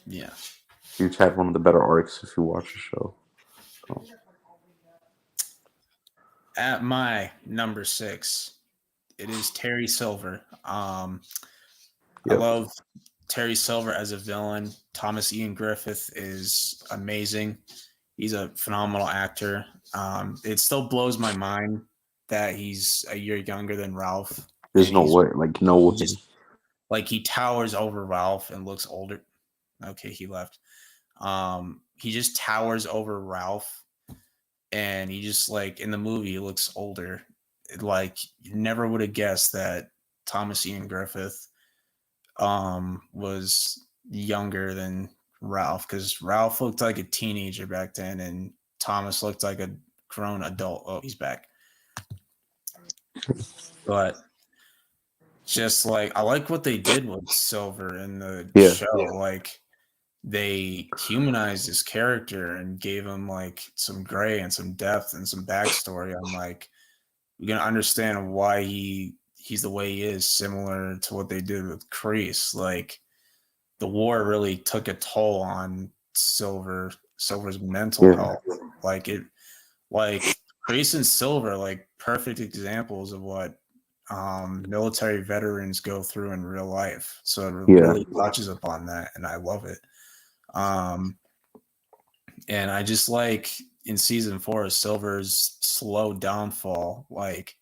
Yeah.
She's had one of the better arcs if you watch the show. So.
At my number 6, it is Terry Silver. I love Terry Silver as a villain. Thomas Ian Griffith is amazing. He's a phenomenal actor. It still blows my mind that he's a year younger than Ralph.
There's no way. Like, no way.
Like, he towers over Ralph and looks older. Okay, he left. He just towers over Ralph, and he just like in the movie he looks older. Like you never would have guessed that Thomas Ian Griffith was younger than Ralph, because Ralph looked like a teenager back then, and Thomas looked like a grown adult. Oh, he's back. But just like I like what they did with Silver in the show. Like they humanized his character and gave him like some gray and some depth and some backstory. I'm like, you're gonna understand why he's the way he is, similar to what they did with Kreese. Like the war really took a toll on Silver's mental health. Like Kreese and Silver, like perfect examples of what military veterans go through in real life. So it really touches upon that, and I love it. And I just like in season 4 Silver's slow downfall. Like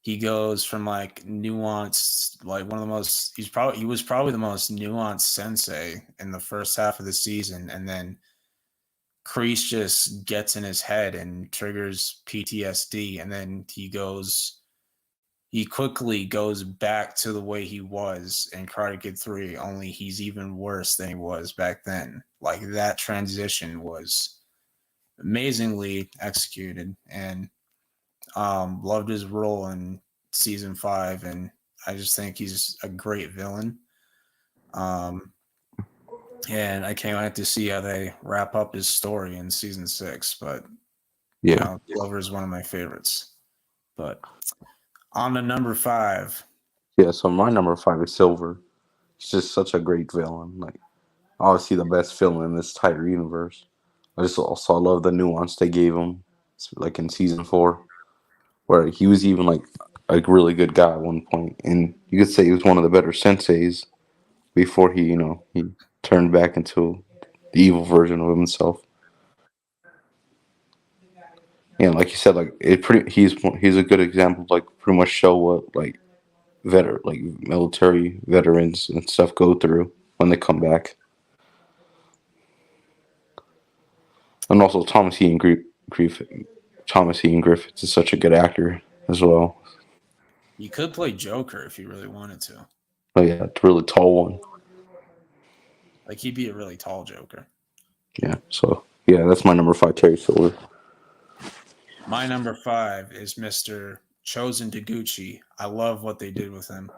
he goes from like nuanced, like one of the most, he was probably the most nuanced sensei in the first half of the season, and then Kreese just gets in his head and triggers PTSD, and then he quickly goes back to the way he was in Karate Kid 3, only he's even worse than he was back then. Like that transition was amazingly executed, and loved his role in season 5, and I just think he's a great villain. And I can't wait to see how they wrap up his story in season 6. But Silver is one of my favorites. But on to number 5.
Yeah, so my number 5 is Silver. He's just such a great villain. Like, obviously the best villain in this entire universe. I love the nuance they gave him, like in season 4, where he was even like a really good guy at one point, and you could say he was one of the better senseis before he turned back into the evil version of himself. And like you said, like he's a good example of like pretty much show what like military veterans and stuff go through when they come back. And also Thomas Ian Griffith is such a good actor as well.
You could play Joker if you really wanted to.
Oh yeah, it's a really tall one.
Like he'd be a really tall Joker.
Yeah, so yeah, that's my number 5, Terry Silver.
My number 5 is Mr. Chosen Taguchi. I love what they did with him.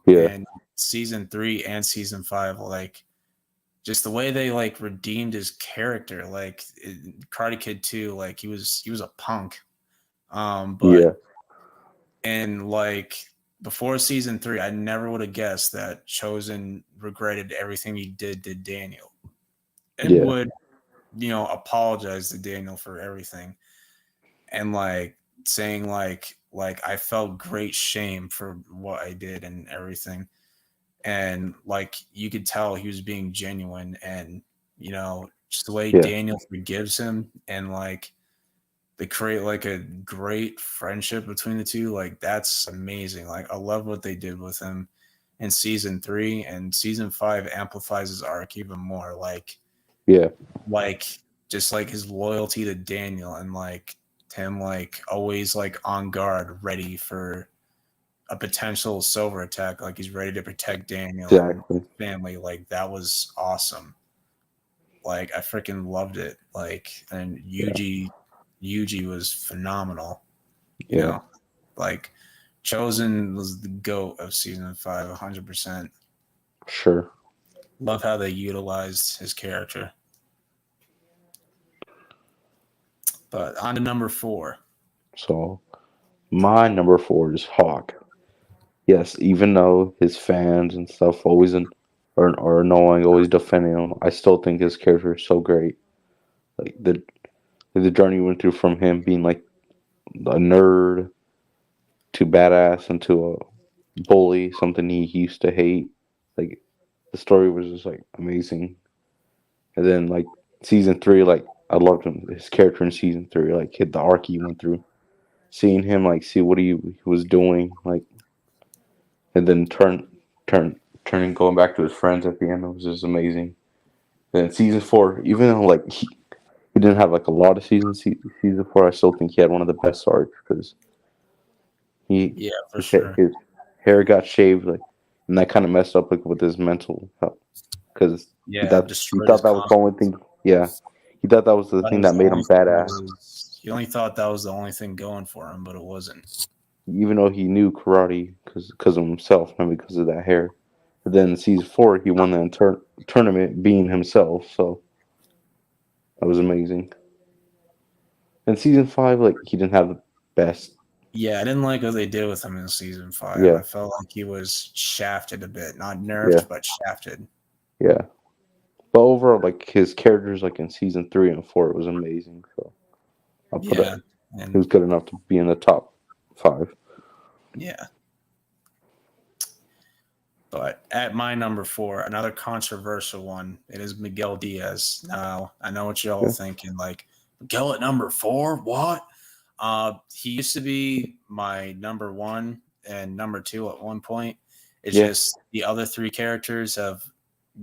Yeah.
And season 3 and season 5, like just the way they like redeemed his character. Like in Karate Kid 2, like he was a punk. And like before season 3, I never would have guessed that Chosen regretted everything he did to Daniel, and would apologize to Daniel for everything, and like saying like I felt great shame for what I did and everything, and like you could tell he was being genuine, and just the way Daniel forgives him, and like they create like a great friendship between the two. Like that's amazing. Like I love what they did with him in season 3, and season 5 amplifies his arc even more. Like just like his loyalty to Daniel, and like him like always like on guard, ready for a potential Silver attack. Like he's ready to protect Daniel and his family. Like that was awesome. Like I freaking loved it. Like, and Yuji was phenomenal. Like Chosen was the GOAT of season 5, 100%.
Sure.
Love how they utilized his character. But on to number 4.
So my number 4 is Hawk. Yes, even though his fans and stuff always are annoying, always defending him, I still think his character is so great. Like the journey we went through from him being like a nerd to badass into a bully, something he used to hate. Like the story was just like amazing. And then like season 3, like I loved his character in season 3, like the arc he went through, seeing him like see what he was doing, like, and then turning going back to his friends at the end. It was just amazing. Then season 4, even though like he didn't have like a lot of seasons, season 4, I still think he had one of the best arcs because he
Yeah, for
his,
sure.
his hair got shaved, like, and that kind of messed up like with his mental health because he
Yeah,
thought
destroyed his
that was the only thing. Yeah, he thought that was the
That
thing
was
that
the
made
only
him
thing that
badass,
he only thought that was the only thing going for him, but it wasn't.
even though he knew karate because of himself, not because of that hair. But then in season 4, he won the tournament being himself, so that was amazing. And season 5, like he didn't have the best.
Yeah, I didn't like what they did with him in season 5.
Yeah,
I felt like he was shafted a bit, not nerfed,
yeah,
but shafted.
yeah. But overall, like his characters, like in season 3 and 4, it was amazing. So I'll put it.
Yeah,
He was
and
good enough to be in the top 5.
yeah. But at my number 4, another controversial one, it is Miguel Diaz. Now, I know what you're all
Yeah,
thinking, like, Miguel at number 4? What? He used to be my number 1 and number 2 at one point. It's
yeah,
just the other 3 characters have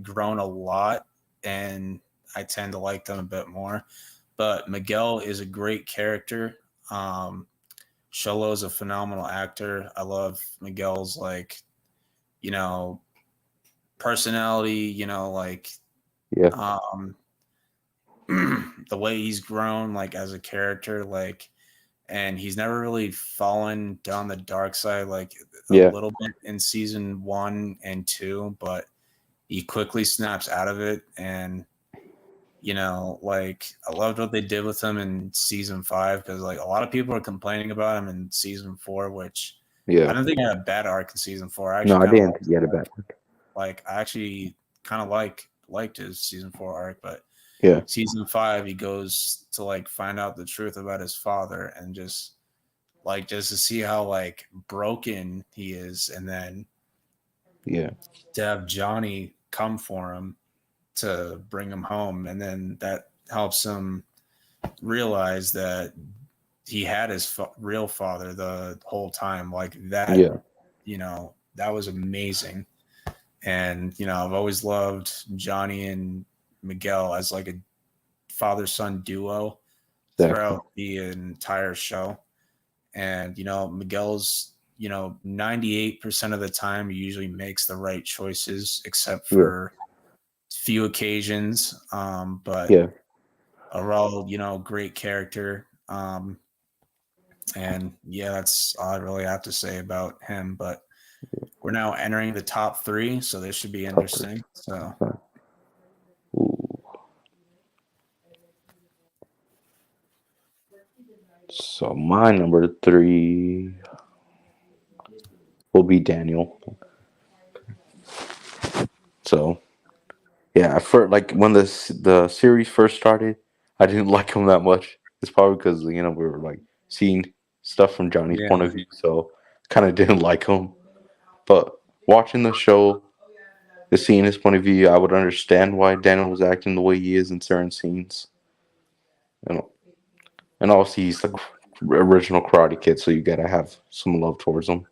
grown a lot, and I tend to like them a bit more. But Miguel is a great character. Sholo is a phenomenal actor. I love Miguel's, like, you know, personality, like
yeah,
um the way he's grown like as a character, like, and he's never really fallen down the dark side, like a
yeah,
little bit in season 1 and 2, but he quickly snaps out of it. And like, I loved what they did with him in season 5, because like a lot of people are complaining about him in season 4, which I
yeah.
don't think I had a bad arc in season 4. I
No,
actually
I
kind of
didn't
liked
get it
it.
back.
Like, I actually kind of liked his season 4 arc, but
Yeah,
season 5 he goes to like find out the truth about his father, and just to see how like broken he is, and then
yeah,
to have Johnny come for him to bring him home, and then that helps him realize that he had his real father the whole time. Like that,
yeah,
that was amazing. And I've always loved Johnny and Miguel as like a father-son duo
exactly.
throughout the entire show. And Miguel's 98% of the time he usually makes the right choices, except
Yeah,
for few occasions. But
yeah.
overall, great character. And yeah, that's all I really have to say about him. But we're now entering the top 3, so this should be
Top 3.
interesting. So
Ooh. So my number 3 will be Daniel. So yeah, for like when the series first started, I didn't like him that much. It's probably because we were like seeing stuff from Johnny's point
yeah,
of view, so kind of didn't like him. But watching the show, just seeing his point of view, I would understand why Daniel was acting the way he is in certain scenes. And and obviously he's the original Karate Kid, so you gotta have some love towards him.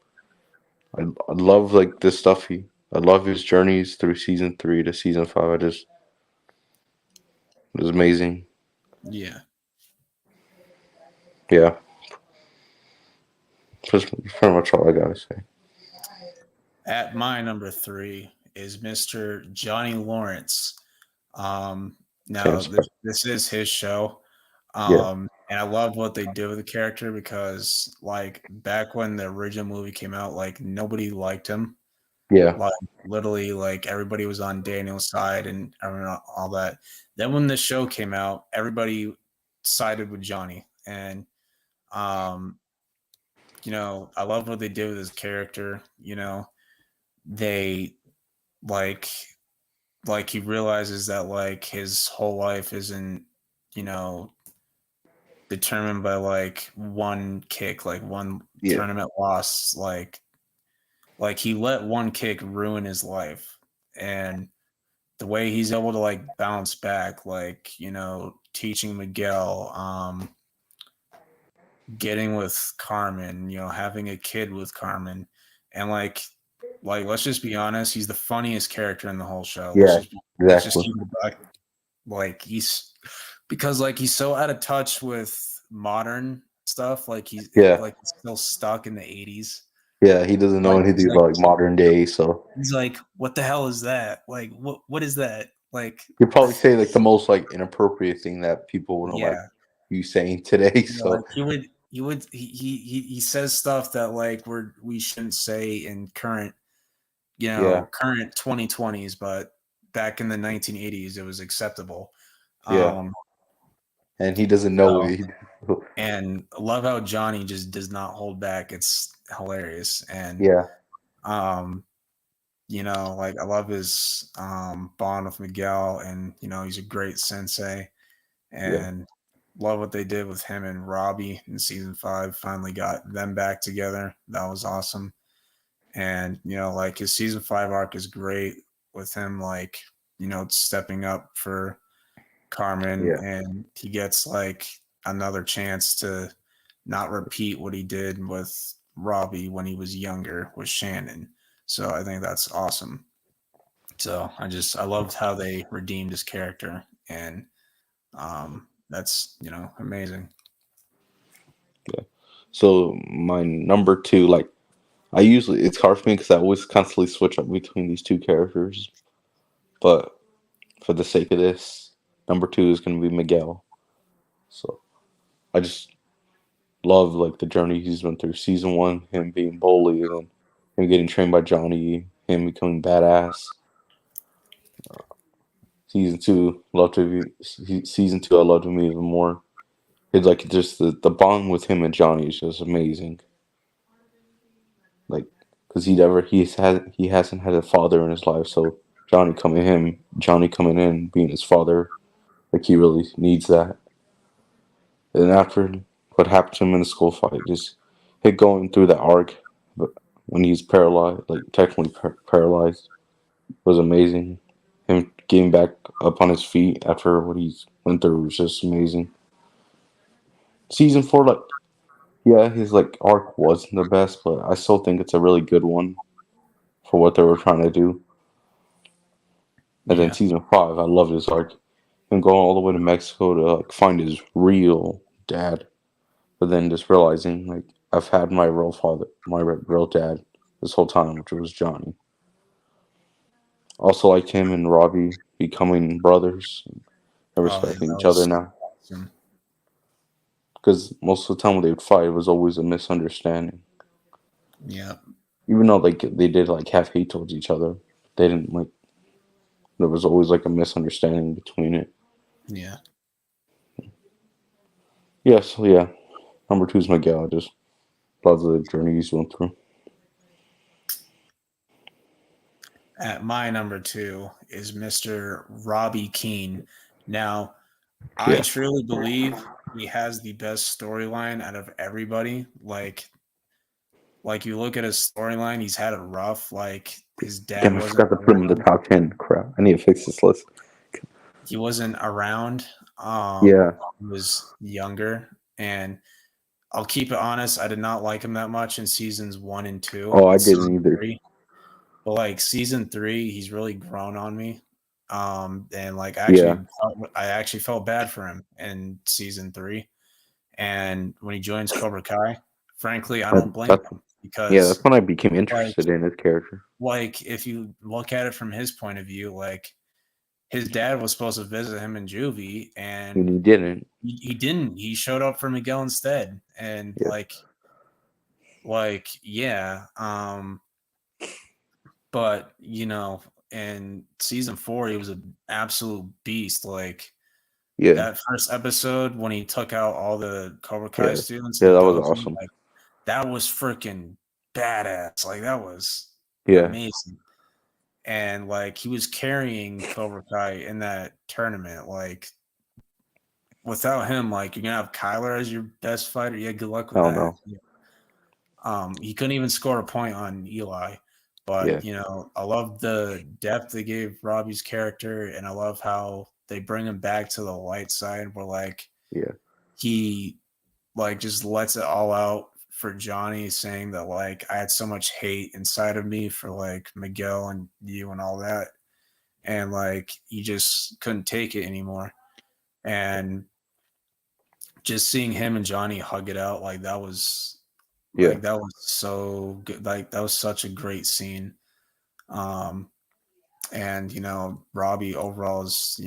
I love like this stuff. I love his journeys through season 3 to season 5. It was amazing.
yeah.
Yeah, that's pretty much all I gotta say.
At my number 3 is Mr. Johnny Lawrence. Now
Cancer.
this is his show.
Yeah,
And I love what they did with the character, because like back when the original movie came out, like nobody liked him.
yeah,
Like literally, like everybody was on Daniel's side, and I don't know, all that. Then when the show came out, everybody sided with Johnny. And um, I love what they did with his character. They like he realizes that like his whole life isn't, you know, determined by like one kick, like one
yeah,
tournament loss. Like he let one kick ruin his life. And the way he's able to like bounce back, like, teaching Miguel, getting with Carmen, having a kid with Carmen, and like let's just be honest, he's the funniest character in the whole show.
yeah.
Let's just
Exactly.
keep it back. like he's so out of touch with modern stuff. Like he's
Yeah.
like he's still stuck in the 80s.
Yeah, he doesn't know
Like
anything about like modern day, so
he's like, what the hell is that? Like what is that? Like
he'd probably say like the most like inappropriate thing that people wouldn't like
yeah.
you saying today.
Yeah,
So
like he says stuff that like we shouldn't say in current
yeah,
current 2020s, but back in the 1980s it was acceptable.
yeah,
Um
and he doesn't know
so,
it.
and I love how Johnny just does not hold back. It's hilarious. And
Yeah,
um like I love his bond with Miguel, and he's a great sensei,
yeah,
and love what they did with him and Robbie in season 5. Finally got them back together. That was awesome. And like his season 5 arc is great with him, like stepping up for Carmen,
yeah,
and he gets like another chance to not repeat what he did with Robbie when he was younger with Shannon. So I think that's awesome. So I loved how they redeemed his character, and that's amazing.
yeah. So my number two, like I usually it's hard for me because I always constantly switch up between these two characters, but for the sake of this, number two is going to be Miguel. So I just love like the journey he's been through. Season one, him being bullied, and then him getting trained by Johnny, him becoming badass. Season two, love to be season two. I loved him even more. It's like just the bond with him and Johnny is just amazing. Like because he hasn't had a father in his life, so Johnny coming in being his father, like he really needs that. And after what happened to him in the school fight, just him going through the arc, but when he's paralyzed, like technically paralyzed, was amazing. Him getting back up on his feet after what he went through was just amazing. Season four, like yeah, his like arc wasn't the best, but I still think it's a really good one for what they were trying to do. And then
Yeah.
season five, I loved his arc. Him going all the way to Mexico to like find his real dad, but then just realizing like I've had my real father, my real dad this whole time, which was Johnny. Also, like him and Robbie becoming brothers and
Oh yeah,
respecting
that
each other
was
now.
awesome.
Because most of the time when they would fight, it was always a misunderstanding.
Yeah.
Even though like they did like have hate towards each other, they didn't like. There was always like a misunderstanding between it.
Yeah.
Yeah, so yeah, number two is Miguel. I just love the journey he's went through.
At my number 2 is Mr. Robbie Keane. Now, I
Yeah,
truly believe he has the best storyline out of everybody. Like you look at his storyline, he's had it rough. Like his dad
damn, I
wasn't
forgot to put him in the
around.
top 10. Crap, I need to fix this list.
He wasn't around.
Yeah.
He was younger, and I'll keep it honest. I did not like him that much in seasons 1 and 2.
Oh, I
In
didn't
season
either.
3, but like season 3, he's really grown on me. And like
Yeah.
I actually felt bad for him in season 3. And when he joins Cobra Kai, frankly, I don't blame
That's
him
yeah. That's
because
when I became
like
interested in his character.
if you look at it from his point of view, like his dad was supposed to visit him in juvie,
And
and
he didn't.
he didn't. He showed up for Miguel instead, and
Yeah.
yeah. But in season 4, he was an absolute beast. Like
Yeah.
that first episode when he took out all the Cobra Kai
Yeah.
students
Yeah.
in the
That was
dojo,
awesome.
like that was freaking badass. Like that was
Yeah.
amazing. And like he was carrying Cobra Kai in that tournament. Like without him, like you're gonna have Kyler as your best fighter. Yeah, good luck
I
with
don't
that.
know.
He couldn't even score a point on Eli. But
Yeah.
I love the depth they gave Robbie's character, and I love how they bring him back to the light side where like
Yeah.
he like just lets it all out for Johnny, saying that like I had so much hate inside of me for like Miguel and you and all that. and like he just couldn't take it anymore. And just seeing him and Johnny hug it out, like that was so good. Like that was such a great scene. And Robbie overall is,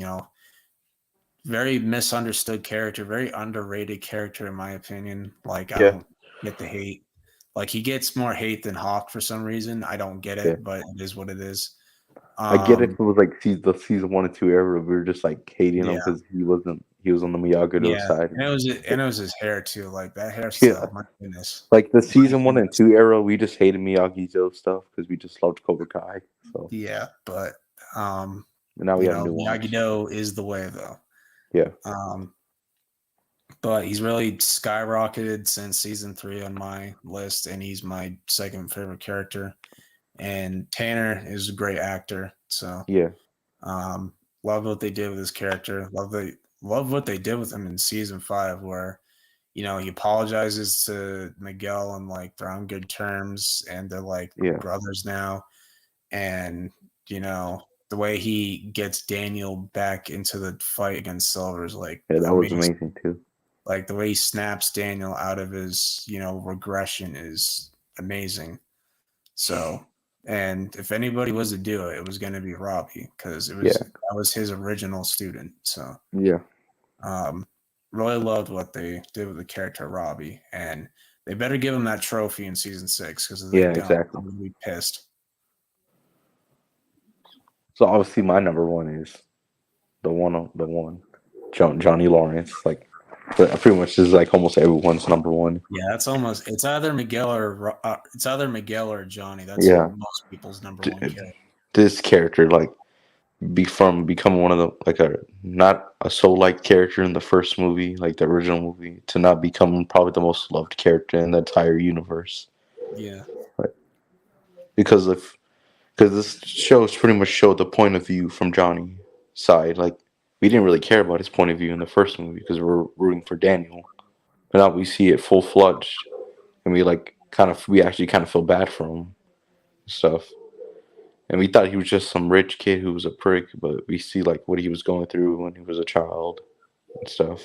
very misunderstood character, very underrated character in my opinion. Like I don't get the hate. Like he gets more hate than Hawk for some reason. I don't get it, but it is what it is.
I get it. If it was like the season 1 and 2 era, we were just like hating him
Yeah.
because he was on the Miyagi-Do side.
And it was his hair too. Like that hairstyle, my goodness.
Like the season 1 and 2 era, we just hated Miyagi-Do stuff because we just loved Cobra Kai. So
yeah, but
and now we have new ones.
Miyagi-Do is the way though.
Yeah.
But he's really skyrocketed since season 3 on my list, and he's my second favorite character. And Tanner is a great actor, so love what they did with his character. Love what they did with him in season 5, where he apologizes to Miguel and like they're on good terms, and they're like brothers now. And the way he gets Daniel back into the fight against Silver is like
that was amazing too.
Like the way he snaps Daniel out of his regression is amazing. So. And if anybody was to do it, it was going to be Robbie, because that was his original student. So really loved what they did with the character Robbie, and they better give him that trophy in season 6, because if they don't,
exactly.
I'm going to be pissed.
So obviously my number 1 is the one Johnny Lawrence. Like pretty much is like almost everyone's number 1.
Yeah, it's either Miguel or Johnny. That's most people's number 1 character. This
character, like, become one of the like not a so liked character in the first movie, like the original movie, to not become probably the most loved character in the entire universe.
Yeah,
because this show's pretty much showed the point of view from Johnny's side. Like, we didn't really care about his point of view in the first movie because we're rooting for Daniel. But now we see it full-fledged, and we actually kind of feel bad for him and stuff. And we thought he was just some rich kid who was a prick, but we see like what he was going through when he was a child and stuff.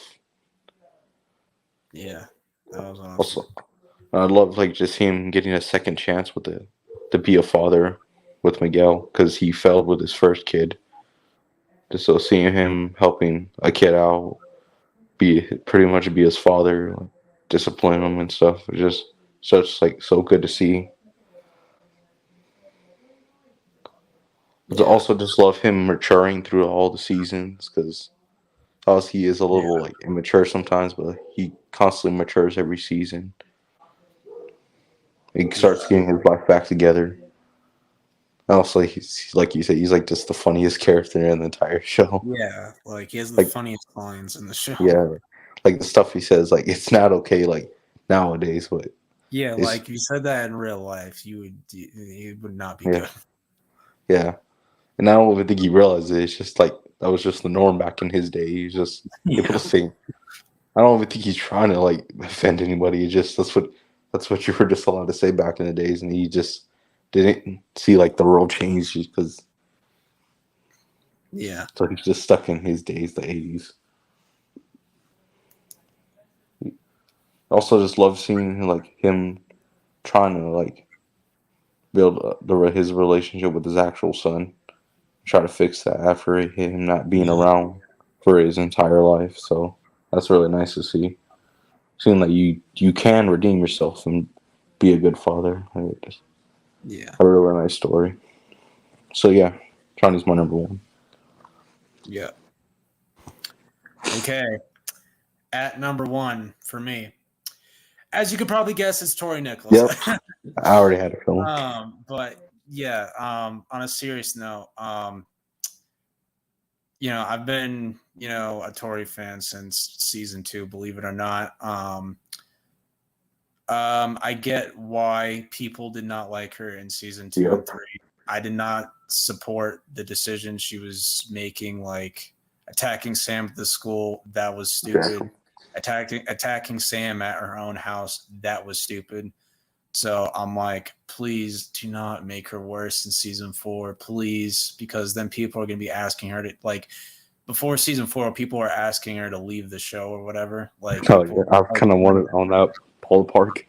Yeah, that was awesome.
Also, I love like just him getting a second chance with to be a father with Miguel, because he failed with his first kid. Just so seeing him helping a kid out, pretty much be his father, like, discipline him and stuff, it's just such like so good to see. But also just love him maturing through all the seasons, because obviously he is a little like immature sometimes, but he constantly matures every season. He starts getting his life back together. Also, he's like you said, he's like just the funniest character in the entire show.
Yeah, like he has the funniest lines in the show.
Yeah, like the stuff he says, like it's not okay, like nowadays, but
like if you said that in real life, it would not be good.
Yeah, and I don't even think he realized it. It's just like that was just the norm back in his day. He's just able to sing. I don't even think he's trying to like offend anybody. It's just that's what you were just allowed to say back in the days, and he just didn't see like the world change because so he's just stuck in his days, the 80s. Also just love seeing like him trying to like build his relationship with his actual son, try to fix that after him not being around for his entire life. So that's really nice to see, seeing that you can redeem yourself and be a good father. A really nice story. So yeah, Johnny's my number 1.
Yeah. Okay. At number 1 for me, as you could probably guess, it's Tori Nichols.
Yep. I already had a feeling.
But yeah, on a serious note, I've been, a Tori fan since season 2, believe it or not. I get why people did not like her in season 2 and 3. I did not support the decision she was making, like attacking Sam at the school. That was stupid. Attacking Sam at her own house. That was stupid. So I'm like, please do not make her worse in season 4, please, because then people are gonna be asking her to like before season 4, people are asking her to leave the show or whatever. Like
Oh
people,
yeah, I kind of wanted on that Paul Park.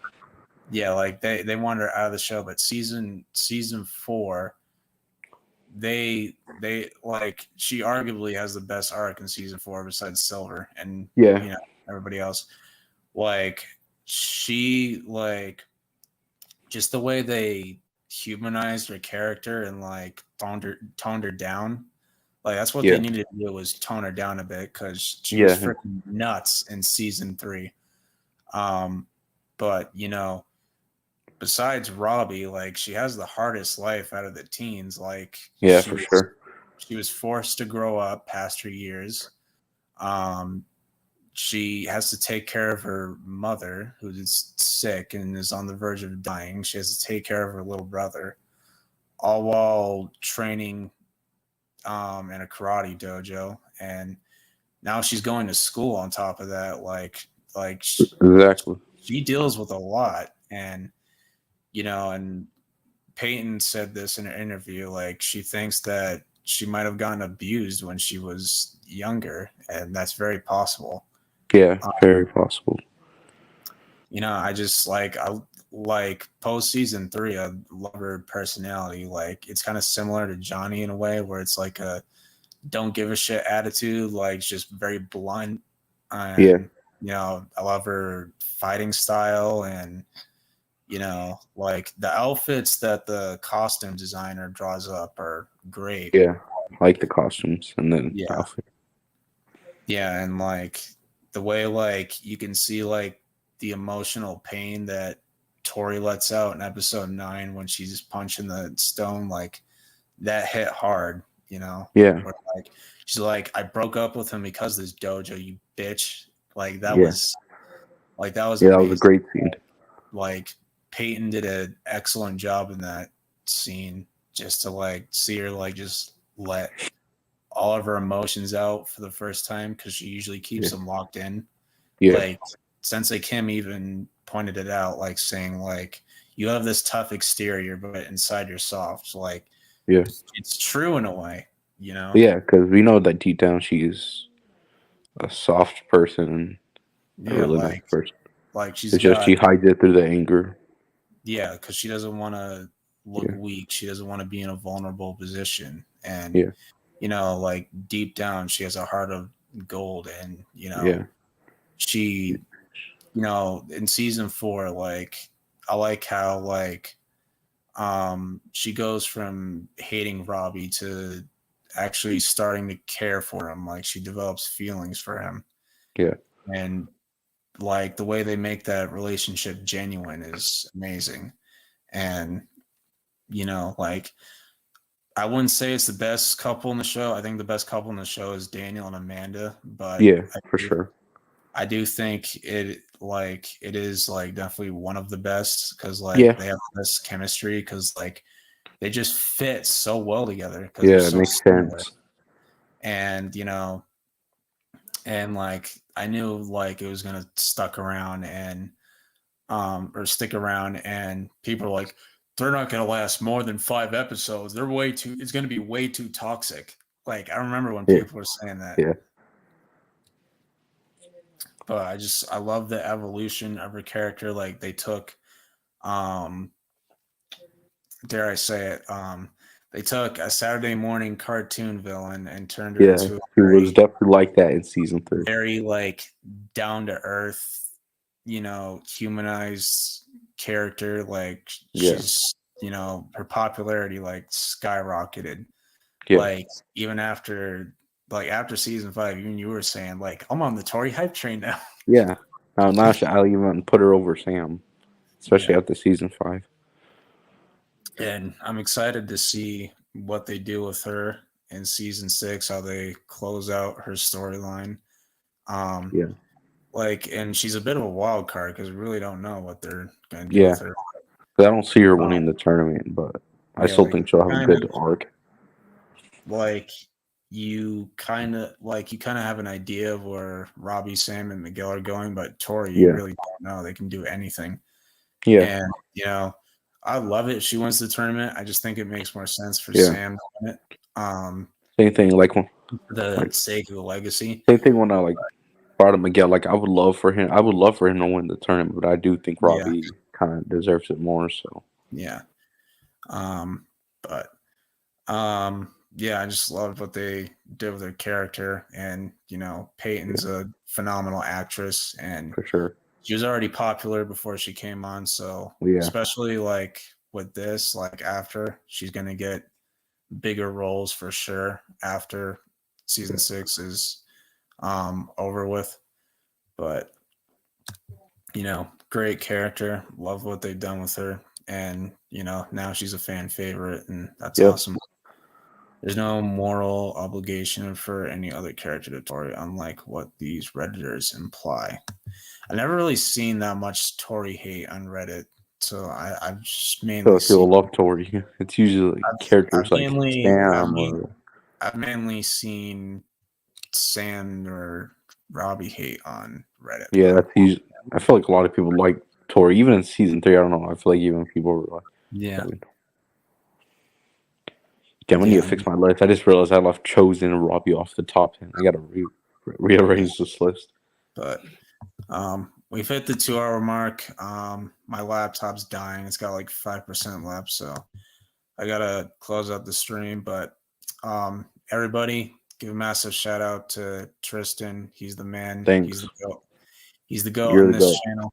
yeah, like they want her out of the show. But season 4, they like she arguably has the best arc in season 4 besides Silver and
Yeah,
you know everybody else. Like she like just the way they humanized her character and like toned her down. Like that's what they
yeah,
needed to do was tone her down a bit because she was
yeah,
freaking nuts in season 3. Um, but you know, besides Robbie, like she has the hardest life out of the teens. Like
yeah, for sure.
she was forced to grow up past her years. Um, she has to take care of her mother who's sick and is on the verge of dying. She has to take care of her little brother, all while training in a karate dojo. And now she's going to school on top of that. Like
Exactly.
she deals with a lot. And you know, and Peyton said this in an interview, like she thinks that she might have gotten abused when she was younger, and that's very possible.
Yeah,
Um,
very possible.
you know, I like post season 3. I love her personality. Like it's kind of similar to Johnny in a way, where it's like a don't give a shit attitude. Like it's just very blunt,
Yeah,
and you know, I love her fighting style, and you know, like the outfits that the costume designer draws up are great.
yeah, like the costumes and then
Yeah,
outfit.
yeah, and like the way like you can see like the emotional pain that Tori lets out in episode 9 when she's punching the stone, like that hit hard, you know.
Yeah,
Where like she's like, I broke up with him because of this dojo, you bitch. Like
yeah,
that was
yeah. That was a
amazing.
great scene.
Like Peyton did an excellent job in that scene, just to like see her like just let all of her emotions out for the first time because she usually keeps
Yeah,
them locked in.
yeah,
Like Sensei Kim even pointed it out, like saying like you have this tough exterior, but inside you're soft. So, like
yeah,
it's true in a way, you know.
yeah. Because we know that deep down she's a soft person and a
Yeah,
really nice person.
she's
It's just
got
she hides it through the anger.
yeah, because she doesn't want to look
Yeah,
weak. She doesn't want to be in a vulnerable position, and
yeah,
you know, like deep down, she has a heart of gold, and you know,
yeah,
she, you know, in season 4, like I like how like she goes from hating Robbie to actually starting to care for him. Like she develops feelings for him,
yeah,
and like the way they make that relationship genuine is amazing. And you know, like I wouldn't say it's the best couple in the show. I think the best couple in the show is Daniel and Amanda, but
yeah, for sure.
I do think it is like definitely one of the best because like
Yeah,
they have this chemistry because like they just fit so well together because they're
yeah, it
so
makes
similar.
sense.
And you know, and like I knew like it was gonna stuck around and or stick around, and people are like, they're not gonna last more than 5 episodes. They're way too. It's gonna be way too toxic. Like I remember when
Yeah,
people were saying that,
yeah,
but I love the evolution of her character. Like they took, um, dare I say it, they took a Saturday morning cartoon villain and turned her
yeah.
into a
She was
very,
definitely like that in season 3.
very like down to earth, you know, humanized character. Like
Yeah,
she's, you know, her popularity like skyrocketed.
yeah,
Like even after season 5, even you were saying like I'm on the Tory hype train now.
yeah. Now I'll even put her over Sam, especially
Yeah.
after season 5.
And I'm excited to see what they do with her in season 6, how they close out her storyline. Um,
Yeah,
like, and she's a bit of a wild card because we really don't know what they're gonna do
yeah.
with her.
But I don't see her
Um,
winning the tournament, but I
yeah,
still
like
think she'll have a
kind of
good arc.
like you kind of have an idea of where Robbie, Sam, and Miguel are going, but Tori, you
Yeah,
really don't know. They can do anything.
Yeah.
And I love it. She wins the tournament. I just think it makes more sense for
Yeah.
Sam to win it.
Same thing. Like when,
For the
like
sake of the legacy.
same thing when I like brought up Miguel. Like I would love for him. I would love for him to win the tournament, but I do think
Yeah.
Robbie kind of deserves it more. So
Yeah. But yeah, I just loved what they did with her character, and Peyton's a phenomenal actress, and
for sure.
she was already popular before she came on, so
Yeah.
especially like with this, like after, she's gonna get bigger roles for sure after season 6 is over with. But great character, love what they've done with her, and now she's a fan favorite, and that's
Yep.
awesome. There's no moral obligation for any other character to Tori, unlike what these Redditors imply. I've never really seen that much Tori hate on Reddit, so I've just
So
mainly
if you'll
seen.
love Tori, it's usually characters like Sam
I've mainly seen Sam or Robbie hate on Reddit.
yeah,
but
that's usually. I feel like a lot of people like Tori, even in season 3. I don't know. I feel like even people were like,
yeah,
damn, I need
Yeah.
to fix my list. I just realized I left Chosen and Robbie off the top 10. I gotta rearrange this list.
but we've hit the 2-hour mark. My laptop's dying. It's got like 5% left, so I gotta close out the stream. But everybody, give a massive shout out to Tristan. He's the man.
Thanks.
He's the goat. He's the goat
You're
on
the
this
goat.
channel.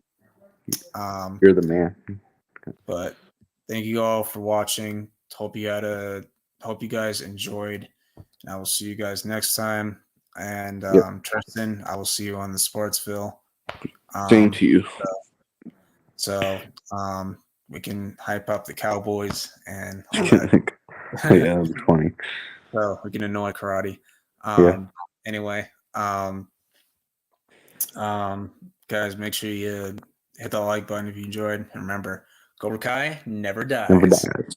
You're the man.
But thank you all for watching. Hope you guys enjoyed. And I will see you guys next time. And Tristan, I will see you on the Sportsville.
Same to you.
So we can hype up the Cowboys and all that.
Yeah, that'd be funny.
So we can annoy karate.
Yeah.
Anyway, guys, make sure you hit the like button if you enjoyed. And remember, Cobra Kai never dies.
Never dies.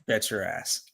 Bet your ass.